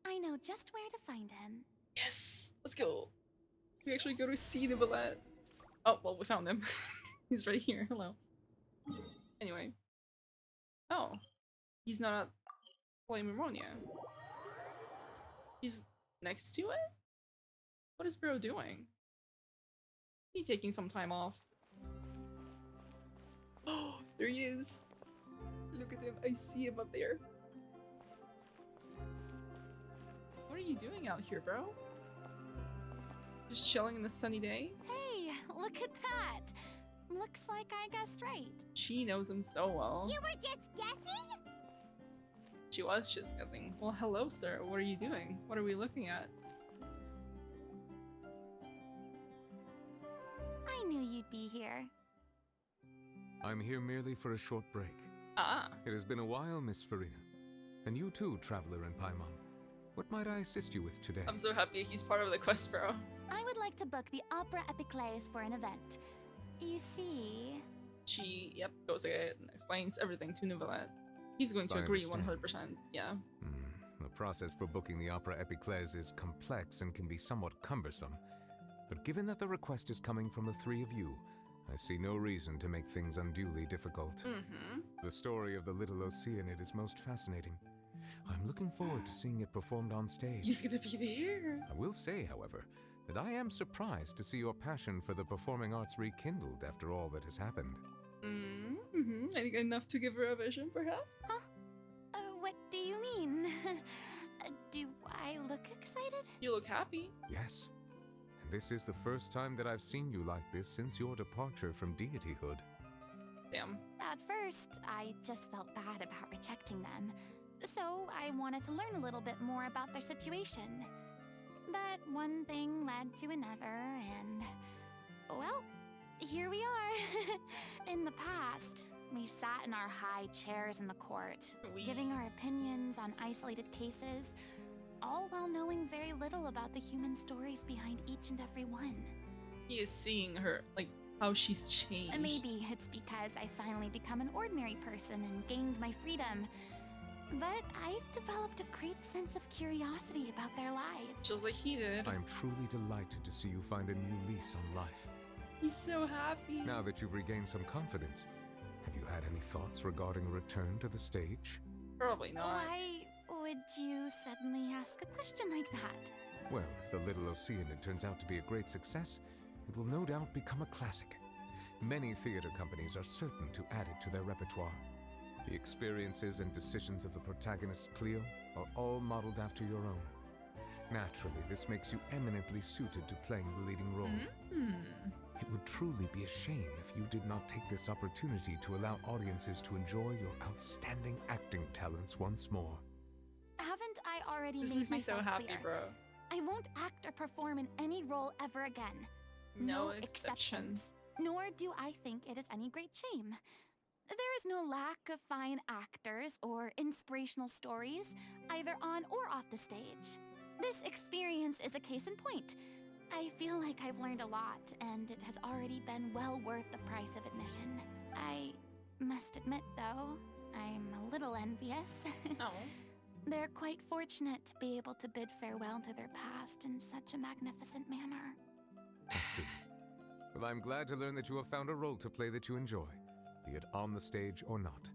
I know just where to find him. Yes! Let's go. We actually go to see Neuvillette. Oh, well, we found him. He's right here. Hello. Anyway. Oh. He's not at Flame Ammonia. He's next to it? What is bro doing? He's taking some time off. Oh, there he is. Look at him. I see him up there. What are you doing out here, bro? Just chilling in the sunny day? Hey, look at that. Looks like I guessed right. She knows him so well. You were just guessing? She was just guessing. Well, hello, sir. What are you doing? What are we looking at? I knew you'd be here. I'm here merely for a short break. Ah. It has been a while, Miss Furina. And you too, traveler in Paimon. What might I assist you with today? I'm so happy he's part of the quest, bro. I would like to book the Opera Epiclese for an event. You see... She, yep, goes ahead and explains everything to Neuvillette. He's going to I agree understand. 100%, yeah. The process for booking the Opera Epiclese is complex and can be somewhat cumbersome. But given that the request is coming from the three of you, I see no reason to make things unduly difficult. The story of the little Oceanid is most fascinating. I'm looking forward to seeing it performed on stage. He's gonna be there. I will say, however, that I am surprised to see your passion for the performing arts rekindled after all that has happened. I think enough to give her a vision, perhaps? Huh? What do you mean? Do I look excited? You look happy. Yes. And this is the first time that I've seen you like this since your departure from deityhood. Damn. At first, I just felt bad about rejecting them. So I wanted to learn a little bit more about their situation. But one thing led to another, and well, here we are. In the past, we sat in our high chairs in the court, giving our opinions on isolated cases, all while knowing very little about the human stories behind each and every one. He is seeing her, like, how she's changed. Maybe it's because I finally become an ordinary person and gained my freedom. But I've developed a great sense of curiosity about their lives. Just like he did. I am truly delighted to see you find a new lease on life. He's so happy. Now that you've regained some confidence, have you had any thoughts regarding a return to the stage? Probably not. Why would you suddenly ask a question like that? Well, if the Little Oceanid turns out to be a great success, it will no doubt become a classic. Many theater companies are certain to add it to their repertoire. The experiences and decisions of the protagonist Cleo are all modeled after your own. Naturally, this makes you eminently suited to playing the leading role. It would truly be a shame if you did not take this opportunity to allow audiences to enjoy your outstanding acting talents once more. Haven't I already This made makes me so myself happy, clear? bro. I won't act or perform in any role ever again. No exceptions. Nor do I think it is any great shame. There is no lack of fine actors or inspirational stories, either on or off the stage. This experience is a case in point. I feel like I've learned a lot, and it has already been well worth the price of admission. I must admit, though, I'm a little envious. Oh. They're quite fortunate to be able to bid farewell to their past in such a magnificent manner. I see. Well, I'm glad to learn that you have found a role to play that you enjoy, be it on the stage or not.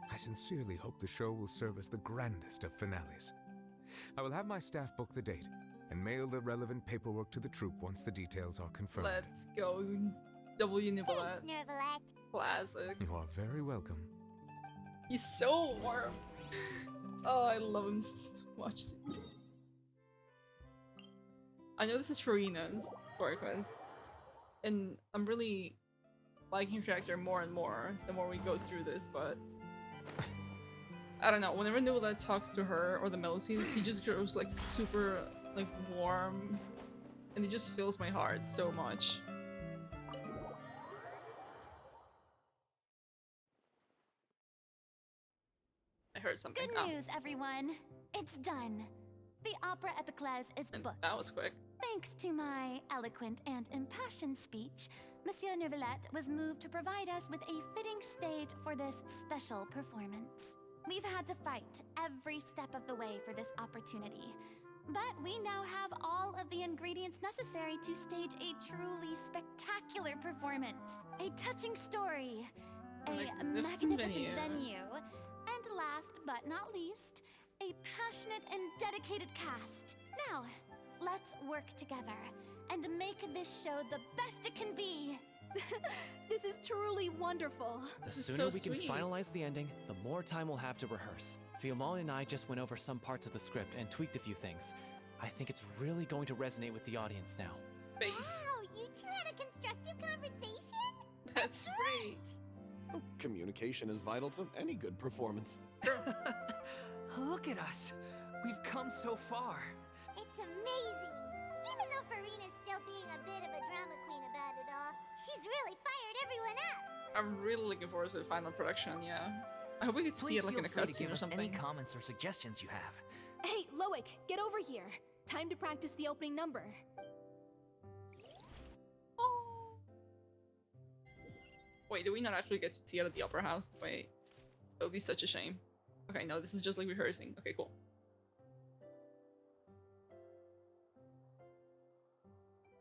I sincerely hope the show will serve as the grandest of finales. I will have my staff book the date and mail the relevant paperwork to the troupe once the details are confirmed. Let's go, W. Neuvillette. Thanks, Neuvillette. Classic. You are very welcome. He's so warm. Oh, I love him so much. I know this is FURINA'S story quest, and I'm really liking her character more and more the more we go through this, but I don't know, whenever Neuvillette talks to her or the Melosies, he just grows like super like warm, and it just fills my heart so much. I heard something. Good news, everyone. It's done. The Opera Epiclese is booked. That was quick. Thanks to my eloquent and impassioned speech, Monsieur Neuvillette was moved to provide us with a fitting stage for this special performance. We've had to fight every step of the way for this opportunity, but we now have all of the ingredients necessary to stage a truly spectacular performance. A touching story, a magnificent venue, and last but not least, a passionate and dedicated cast. Now, let's work together and make this show the best it can be. This is truly wonderful. The sooner we can finalize the ending, the more time we'll have to rehearse. Fiamma and I just went over some parts of the script and tweaked a few things. I think it's really going to resonate with the audience now. Wow, you two had a constructive conversation? That's great. Oh, communication is vital to any good performance. Look at us. We've come so far. It's amazing. Even though FURINA'S still being a bit of a drama queen about it all, she's really fired everyone up. I'm really looking forward to the final production, yeah. I hope we could see it like in a cutscene or something. Any comments or suggestions you have. Hey, Loic, get over here. Time to practice the opening number. Oh. Wait, do we not actually get to see it at the Opera House? Wait, that would be such a shame. Okay, no, this is just like rehearsing. Okay, cool.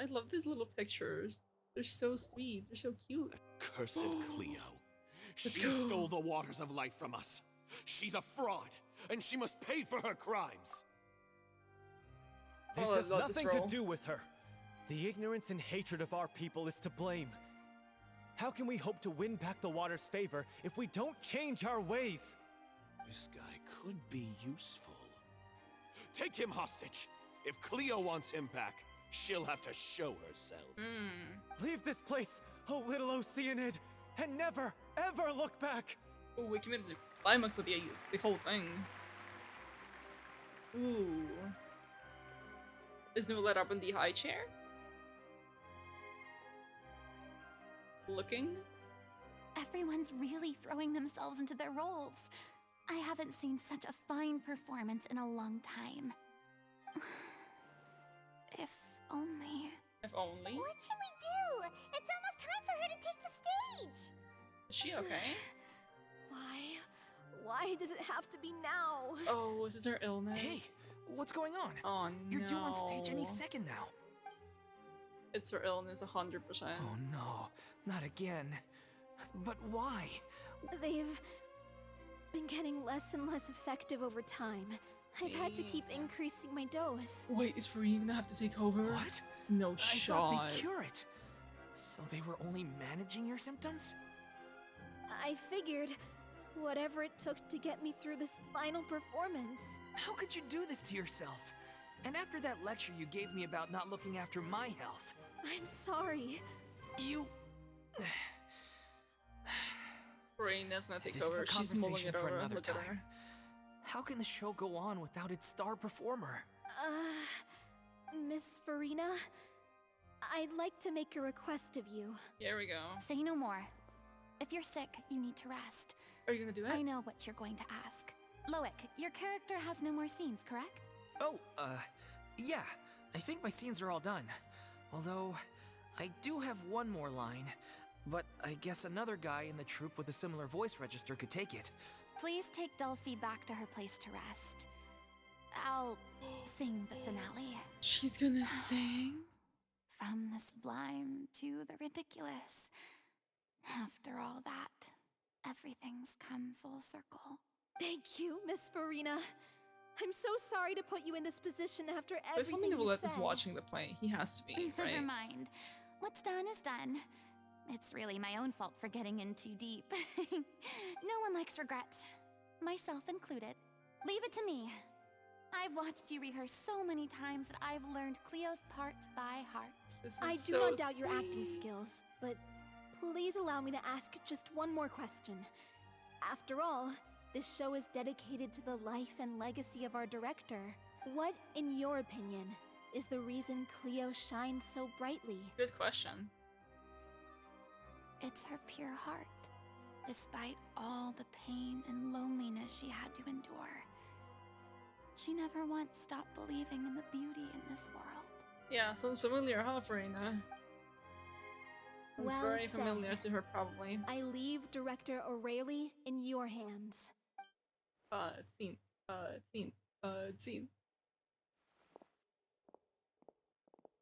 I love these little pictures. They're so sweet. They're so cute. Cursed Cleo. She Let's go. stole the waters of life from us. She's a fraud, and she must pay for her crimes. This Oh, I has love this nothing to role. do with her. The ignorance and hatred of our people is to blame. How can we hope to win back the water's favor if we don't change our ways? This guy could be useful. Take him hostage. If Cleo wants him back, she'll have to show herself. Leave this place, oh little Oceanid, and never, ever look back! Oh, we committed the climax of the whole thing. Ooh. Is Nouvellette up in the high chair? Looking? Everyone's really throwing themselves into their roles. I haven't seen such a fine performance in a long time. If only. If only? What should we do? It's almost time for her to take the stage. Is she okay? Why does it have to be now? Oh, is this her illness? Hey, what's going on? Oh no. You're due on stage any second now. It's her illness, 100%. Oh no, not again. But why? They've been getting less and less effective over time. I've had to keep increasing my dose. Wait, is Furina gonna have to take over? What? No I shot. thought they cure it. So they were only managing your symptoms? I figured whatever it took to get me through this final performance. How could you do this to yourself? And after that lecture you gave me about not looking after my health. I'm sorry. You... Furina's gonna take This over. is a She's mulling conversation it for over. another Look at time. her. How can the show go on without its star performer? Miss Furina, I'd like to make a request of you. Here we go. Say no more. If you're sick, you need to rest. Are you gonna do it? I know what you're going to ask. Loic, your character has no more scenes, correct? Oh, yeah. I think my scenes are all done. Although, I do have one more line. But I guess another guy in the troupe with a similar voice register could take it. Please take Delphi back to her place to rest. I'll sing the finale. She's gonna sing? From the sublime to the ridiculous. After all that, everything's come full circle. Thank you, Miss Furina. I'm so sorry to put you in this position after There's everything something you Nouvellette said. is watching the play. He has to be, right? Never mind. What's done is done. It's really my own fault for getting in too deep. No one likes regrets, myself included. Leave it to me. I've watched you rehearse so many times that I've learned Cleo's part by heart. I do not doubt your acting skills, but please allow me to ask just one more question. After all, this show is dedicated to the life and legacy of our director. What, in your opinion, is the reason Cleo shines so brightly? Good question. It's her pure heart, despite all the pain and loneliness she had to endure. She never once stopped believing in the beauty in this world. Yeah, sounds familiar, huh, Furina? It's Well very said. familiar to her, probably. I leave Director O'Reilly in your hands. It's seen.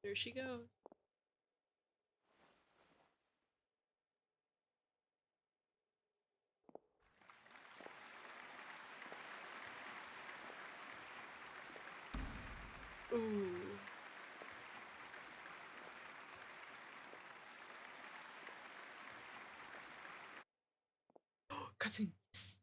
There she goes. Ooh. Cutscene. Yes.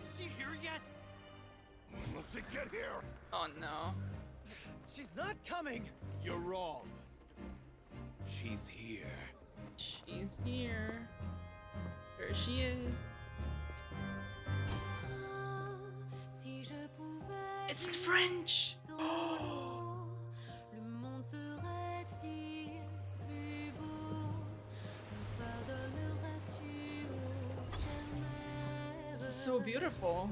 Is she here yet? Will she get here? Oh no. She's not coming! You're wrong. She's here. She's here. There she is. It's in French! This is so beautiful.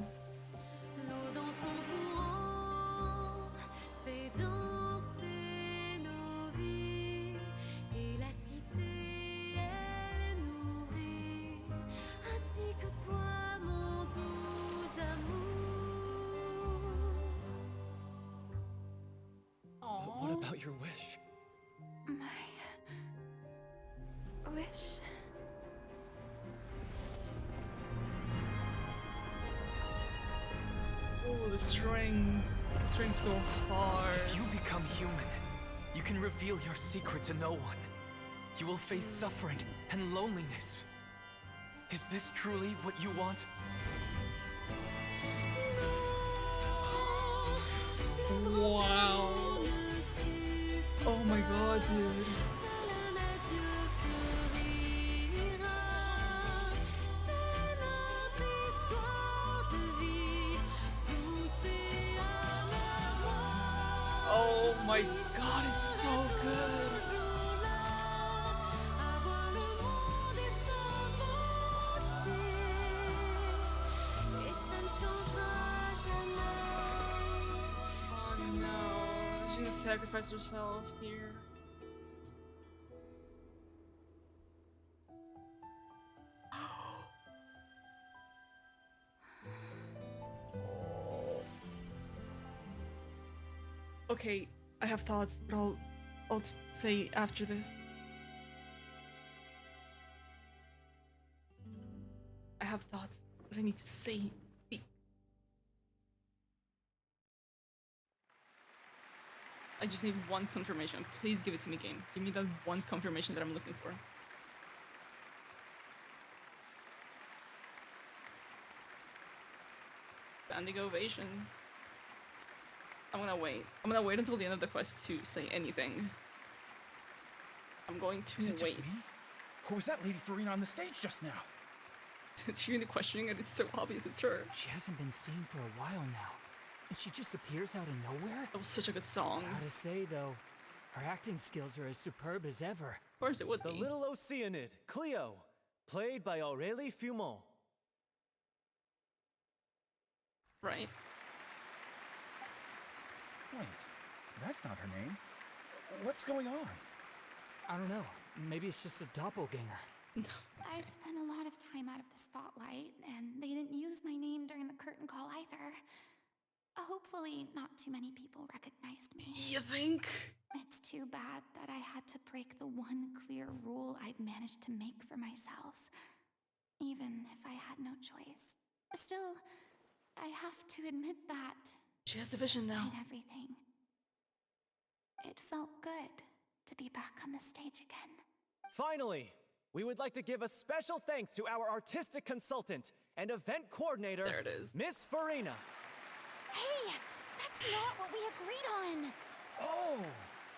What about your wish? My wish. Oh, the strings. The strings go hard. If you become human, you can reveal your secret to no one. You will face suffering and loneliness. Is this truly what you want? Wow. Oh my god, dude. my god, it's so good. Oh no, she's gonna sacrifice herself here. Okay, I have thoughts, but I'll say after this. I have thoughts, but I need to speak. I just need one confirmation. Please give it to me, game. Give me that one confirmation that I'm looking for. Standing ovation. I'm gonna wait. I'm gonna wait until the end of the quest to say anything. I'm going to wait. Just me? Or was that Lady Furina on the stage just now? It's really questioning it. It's so obvious it's her. She hasn't been seen for a while now, and she just appears out of nowhere? That was such a good song. Gotta say, though, her acting skills are as superb as ever. Of course it would be. The little Oceanid, Cleo, played by Aurélie Fumont. Right. Wait, that's not her name. What's going on? I don't know. Maybe it's just a doppelganger. I've spent a lot of time out of the spotlight, and they didn't use my name during the curtain call either. Hopefully, not too many people recognized me. You think? It's too bad that I had to break the one clear rule I'd managed to make for myself, even if I had no choice. Still, I have to admit that she has a vision now. Despite everything, it felt good to be back on the stage again. Finally, we would like to give a special thanks to our artistic consultant and event coordinator, there it is, Miss Furina. Hey, that's not what we agreed on. Oh,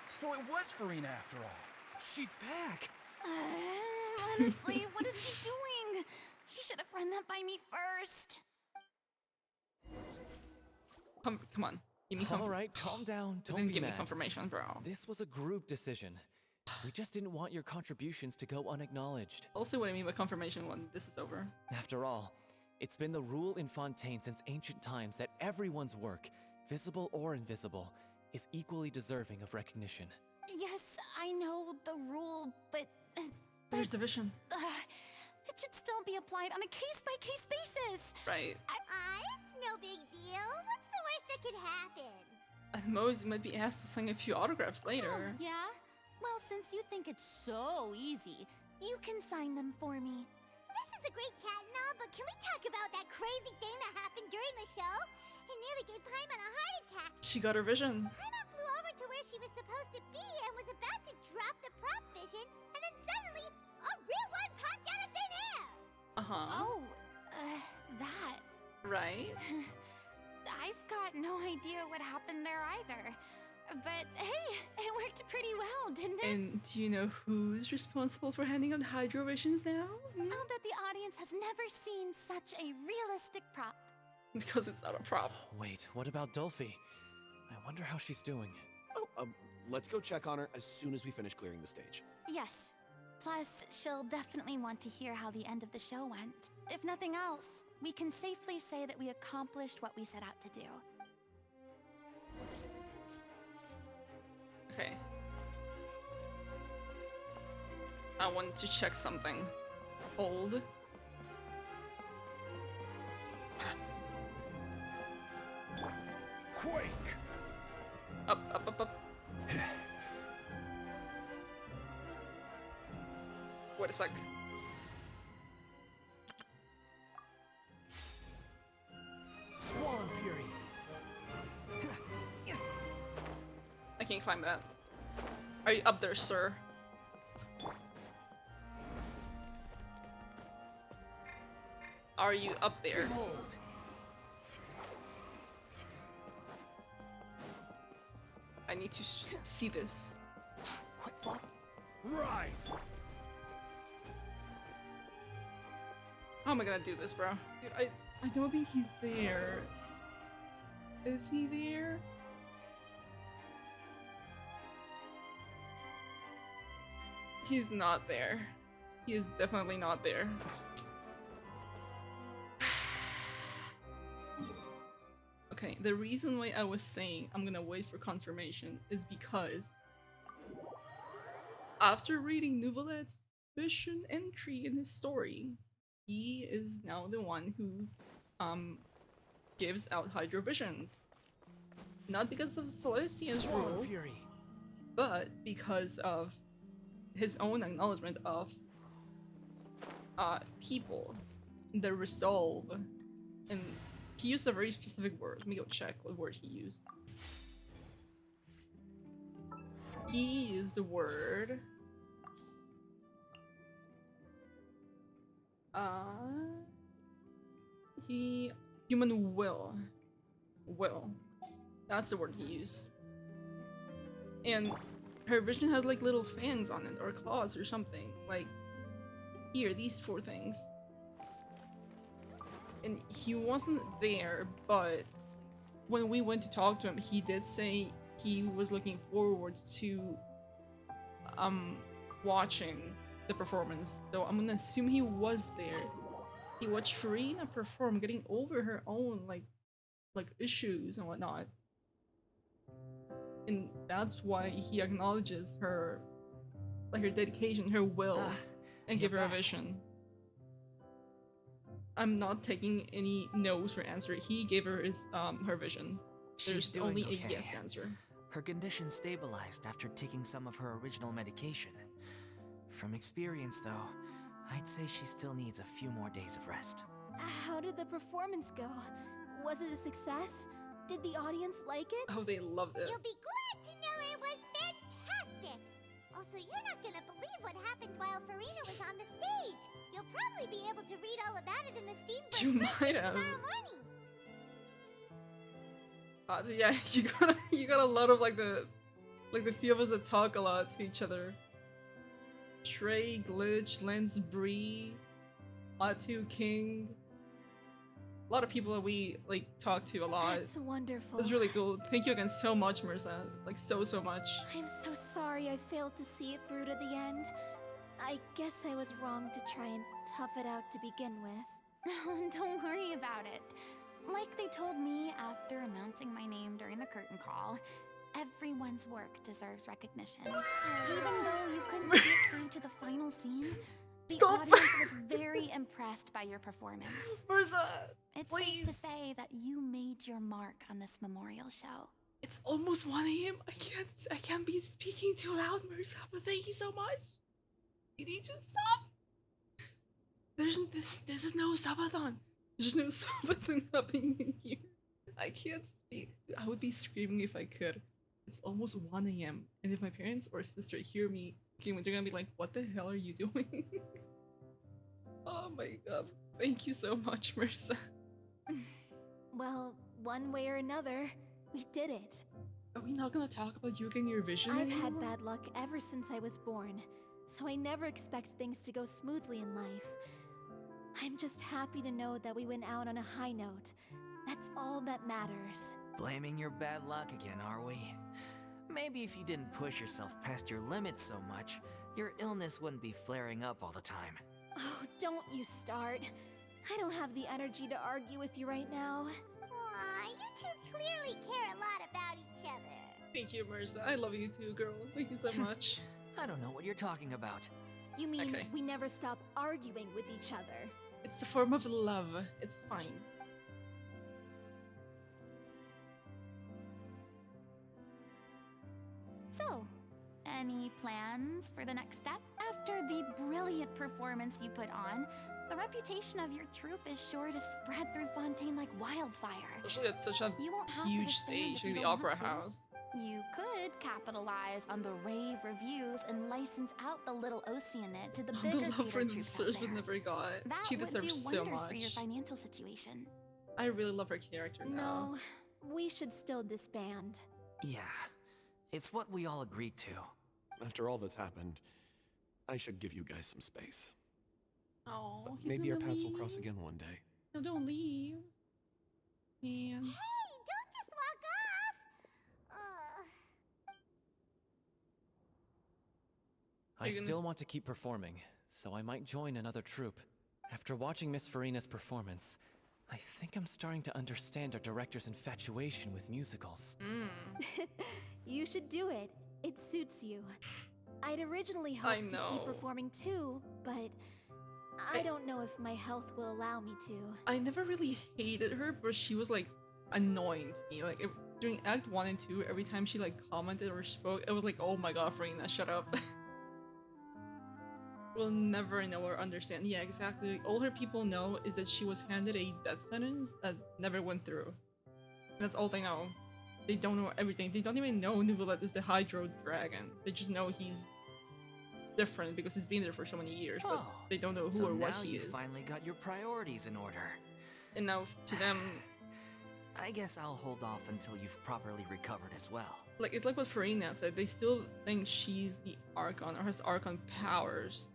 so it was Furina after all. She's back. Honestly, what is he doing? He should have run that by me first. Come on. Give me All right, calm down. Don't be give mad. me confirmation, bro. This was a group decision. We just didn't want your contributions to go unacknowledged. I'll see what I mean by confirmation when this is over. After all, it's been the rule in Fontaine since ancient times that everyone's work, visible or invisible, is equally deserving of recognition. Yes, I know the rule, but... There's division. It should still be applied on a case-by-case basis. Right. It's no big deal. What's the worst that could happen? At most, you might be asked to sign a few autographs later. Oh, yeah? Well, since you think it's so easy, you can sign them for me. This is a great chat and all, but can we talk about that crazy thing that happened during the show? It nearly gave Paimon a heart attack. She got her vision. Paimon flew over to where she was supposed to be and was about to drop the prop vision, and then suddenly, a real one popped out of thin air! Uh-huh. Oh, that. Right? I've got no idea what happened there either. But hey, it worked pretty well, didn't it? And do you know who's responsible for handing out Hydrovisions now? I'll bet the audience has never seen such a realistic prop. Because it's not a prop. Wait, what about Dolphy? I wonder how she's doing. Oh, let's go check on her as soon as we finish clearing the stage. Yes. Plus, she'll definitely want to hear how the end of the show went. If nothing else, we can safely say that we accomplished what we set out to do. Okay. I want to check something. Hold. Quake! Up, up, up, up. Wait a sec. Squall Fury. I can't climb that. Are you up there, sir? Are you up there? Behold. I need to see this. Quick flop. Rise! How am I gonna do this, bro? Dude, I don't think he's there. Is he there? He's not there. He is definitely not there. Okay, the reason why I was saying I'm gonna wait for confirmation is because after reading Nouvelette's vision entry in his story, he is now the one who gives out hydrovisions. Not because of Celestian's rule, but because of his own acknowledgement of people, their resolve, and he used a very specific word. Let me go check what word he used. He used the word human will. That's the word he used. And her vision has like little fangs on it, or claws or something. Like, here, these 4 things. And he wasn't there, but when we went to talk to him, he did say he was looking forward to watching the performance. So I'm gonna assume he was there. He watched Furina perform, getting over her own like issues and whatnot. And that's why he acknowledges her, like, her dedication, her will, and give her a vision. I'm not taking any no's for answer. He gave her his her vision. There's only a yes answer. Her condition stabilized after taking some of her original medication. From experience, though, I'd say she still needs a few more days of rest. How did the performance go? Was it a success? Did the audience like it? Oh, they loved it. You'll be glad to know it was fantastic! Also, you're not gonna believe what happened while Furina was on the stage. You'll probably be able to read all about it in the Steamboat You might have. tomorrow morning. So yeah, you got a lot of like the few of us that talk a lot to each other. Trey, Glitch, Lens, Bree, Latu, King. A lot of people that we like talk to a lot. That's wonderful. It's really cool. Thank you again so much, Marissa. Like so much. I'm so sorry I failed to see it through to the end. I guess I was wrong to try and tough it out to begin with. Don't worry about it. Like they told me after announcing my name during the curtain call, everyone's work deserves recognition. Even though you couldn't see it through to the final scene, the audience was very impressed by your performance. Marissa, it's please. safe to say that you made your mark on this memorial show. It's almost 1 AM. I can't be speaking too loud, Marissa, but thank you so much. You need to stop. This is no subathon. There's no subathon happening in here. I can't speak. I would be screaming if I could. It's almost 1 AM, and if my parents or sister hear me screaming, they're gonna be like, what the hell are you doing? Oh my god. Thank you so much, Marissa. Well, one way or another, we did it. Are we not gonna talk about you getting your vision I've anymore? had bad luck ever since I was born, so I never expect things to go smoothly in life. I'm just happy to know that we went out on a high note. That's all that matters. Blaming your bad luck again, are we? Maybe if you didn't push yourself past your limits so much, your illness wouldn't be flaring up all the time. Oh, don't you start. I don't have the energy to argue with you right now. Aw, you two clearly care a lot about each other. Thank you, Marissa. I love you too, girl. Thank you so much. I don't know what you're talking about. You mean we never stop arguing with each other? It's a form of love. It's fine. So, any plans for the next step? After the brilliant performance you put on, the reputation of your troupe is sure to spread through Fontaine like wildfire. Especially at such a huge stage if like you the don't Opera want to. House. You could capitalize on the rave reviews and license out the little Oceanit to the The bigger love theater for the troupe out sisters we there. never got. That She would do deserves so wonders for your much. financial situation. I really love her character now. No, we should still disband. Yeah, it's what we all agreed to. After all that's happened, I should give you guys some space. Oh, Maybe our paths will cross again one day. No, don't leave. Man. Hey, don't just walk off! I still want to keep performing, so I might join another troupe. After watching Miss FURINA'S performance, I think I'm starting to understand our director's infatuation with musicals. You should do it. It suits you. I'd originally hoped to keep performing too, but I don't know if my health will allow me to. I never really hated her, but she was like annoying to me. Like during Act 1 and 2, every time she like commented or spoke, it was like, oh my god, Furina, shut up. We'll never know or understand. Yeah, exactly. Like, all her people know is that she was handed a death sentence that never went through. That's all they know. They don't know everything. They don't even know Neuvillette is the Hydro Dragon. They just know he's different because he's been there for so many years, but they don't know who or what he is. So now you finally got your priorities in order. And now to them, I guess I'll hold off until you've properly recovered as well. Like, it's like what Furina said. They still think she's the Archon or has Archon powers.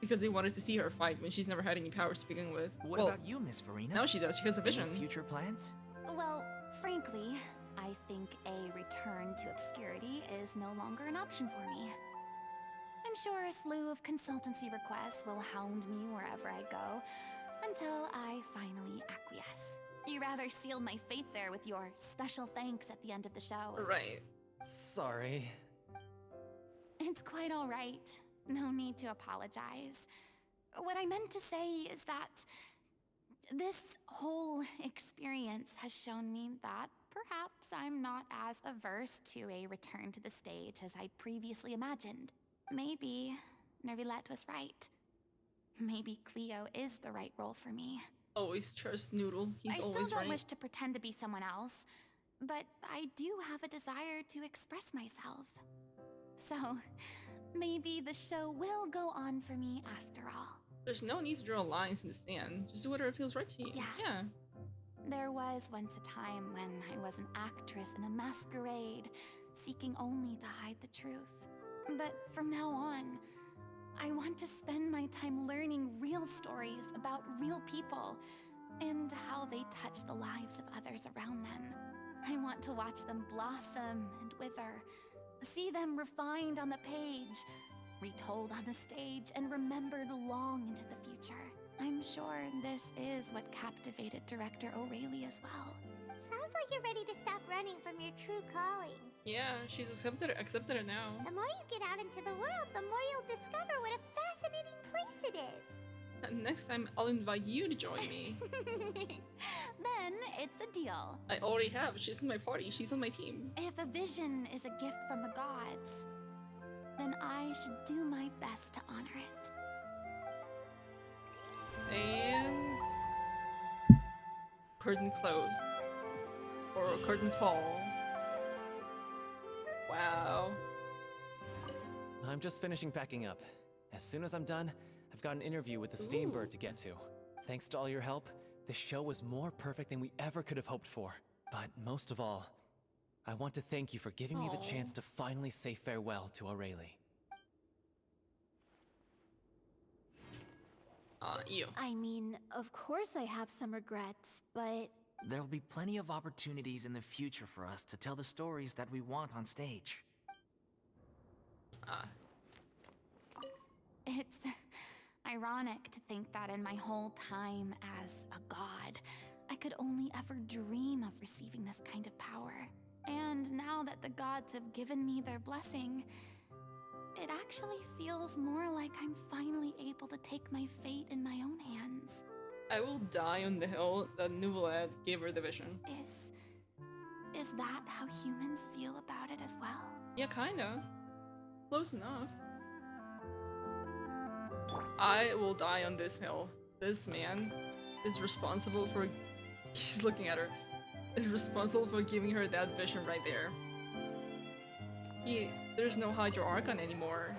Because they wanted to see her fight when she's never had any powers to begin with. What about you, Miss Furina? Now she does. She has a vision. Any future plans? Well, frankly, I think a return to obscurity is no longer an option for me. I'm sure a slew of consultancy requests will hound me wherever I go, until I finally acquiesce. You rather sealed my fate there with your special thanks at the end of the show. Right. Sorry. It's quite all right. No need to apologize. What I meant to say is that this whole experience has shown me that perhaps I'm not as averse to a return to the stage as I previously imagined. Maybe Neuvillette was right. Maybe Cleo is the right role for me. Always trust Noodle. He's always right. I still don't wish to pretend to be someone else, but I do have a desire to express myself. So, maybe the show will go on for me after all. There's no need to draw lines in the sand. Just do whatever feels right to you. Yeah. There was once a time when I was an actress in a masquerade, seeking only to hide the truth. But from now on, I want to spend my time learning real stories about real people and how they touch the lives of others around them. I want to watch them blossom and wither, see them refined on the page, retold on the stage, and remembered long into the future. I'm sure this is what captivated director O'Reilly as well. Sounds like you're ready to stop running from your true calling. Yeah, she's accepted it now. The more you get out into the world, the more you'll discover what a fascinating place it is. And next time, I'll invite you to join me. Then it's a deal. I already have. She's in my party. She's on my team. If a vision is a gift from the gods, then I should do my best to honor it. And curtain close. Or curtain fall. Wow. I'm just finishing packing up. As soon as I'm done, I've got an interview with the Steambird to get to. Thanks to all your help, the show was more perfect than we ever could have hoped for. But most of all, I want to thank you for giving me the chance to finally say farewell to O'Reilly. You. I mean, of course I have some regrets, but... There'll be plenty of opportunities in the future for us to tell the stories that we want on stage. It's ironic to think that in my whole time as a god, I could only ever dream of receiving this kind of power. And now that the gods have given me their blessing, it actually feels more like I'm finally able to take my fate in my own hands. I will die on the hill that Neuvillette gave her the vision. Is that how humans feel about it as well? Yeah, kinda. Close enough. I will die on this hill. This man is responsible for... He's looking at her. Is responsible for giving her that vision right there. There's no Hydro Archon anymore.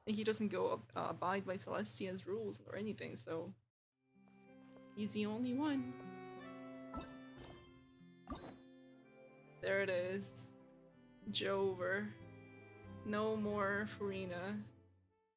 And he doesn't go abide by Celestia's rules or anything, so... He's the only one. There it is. Jover. No more Furina.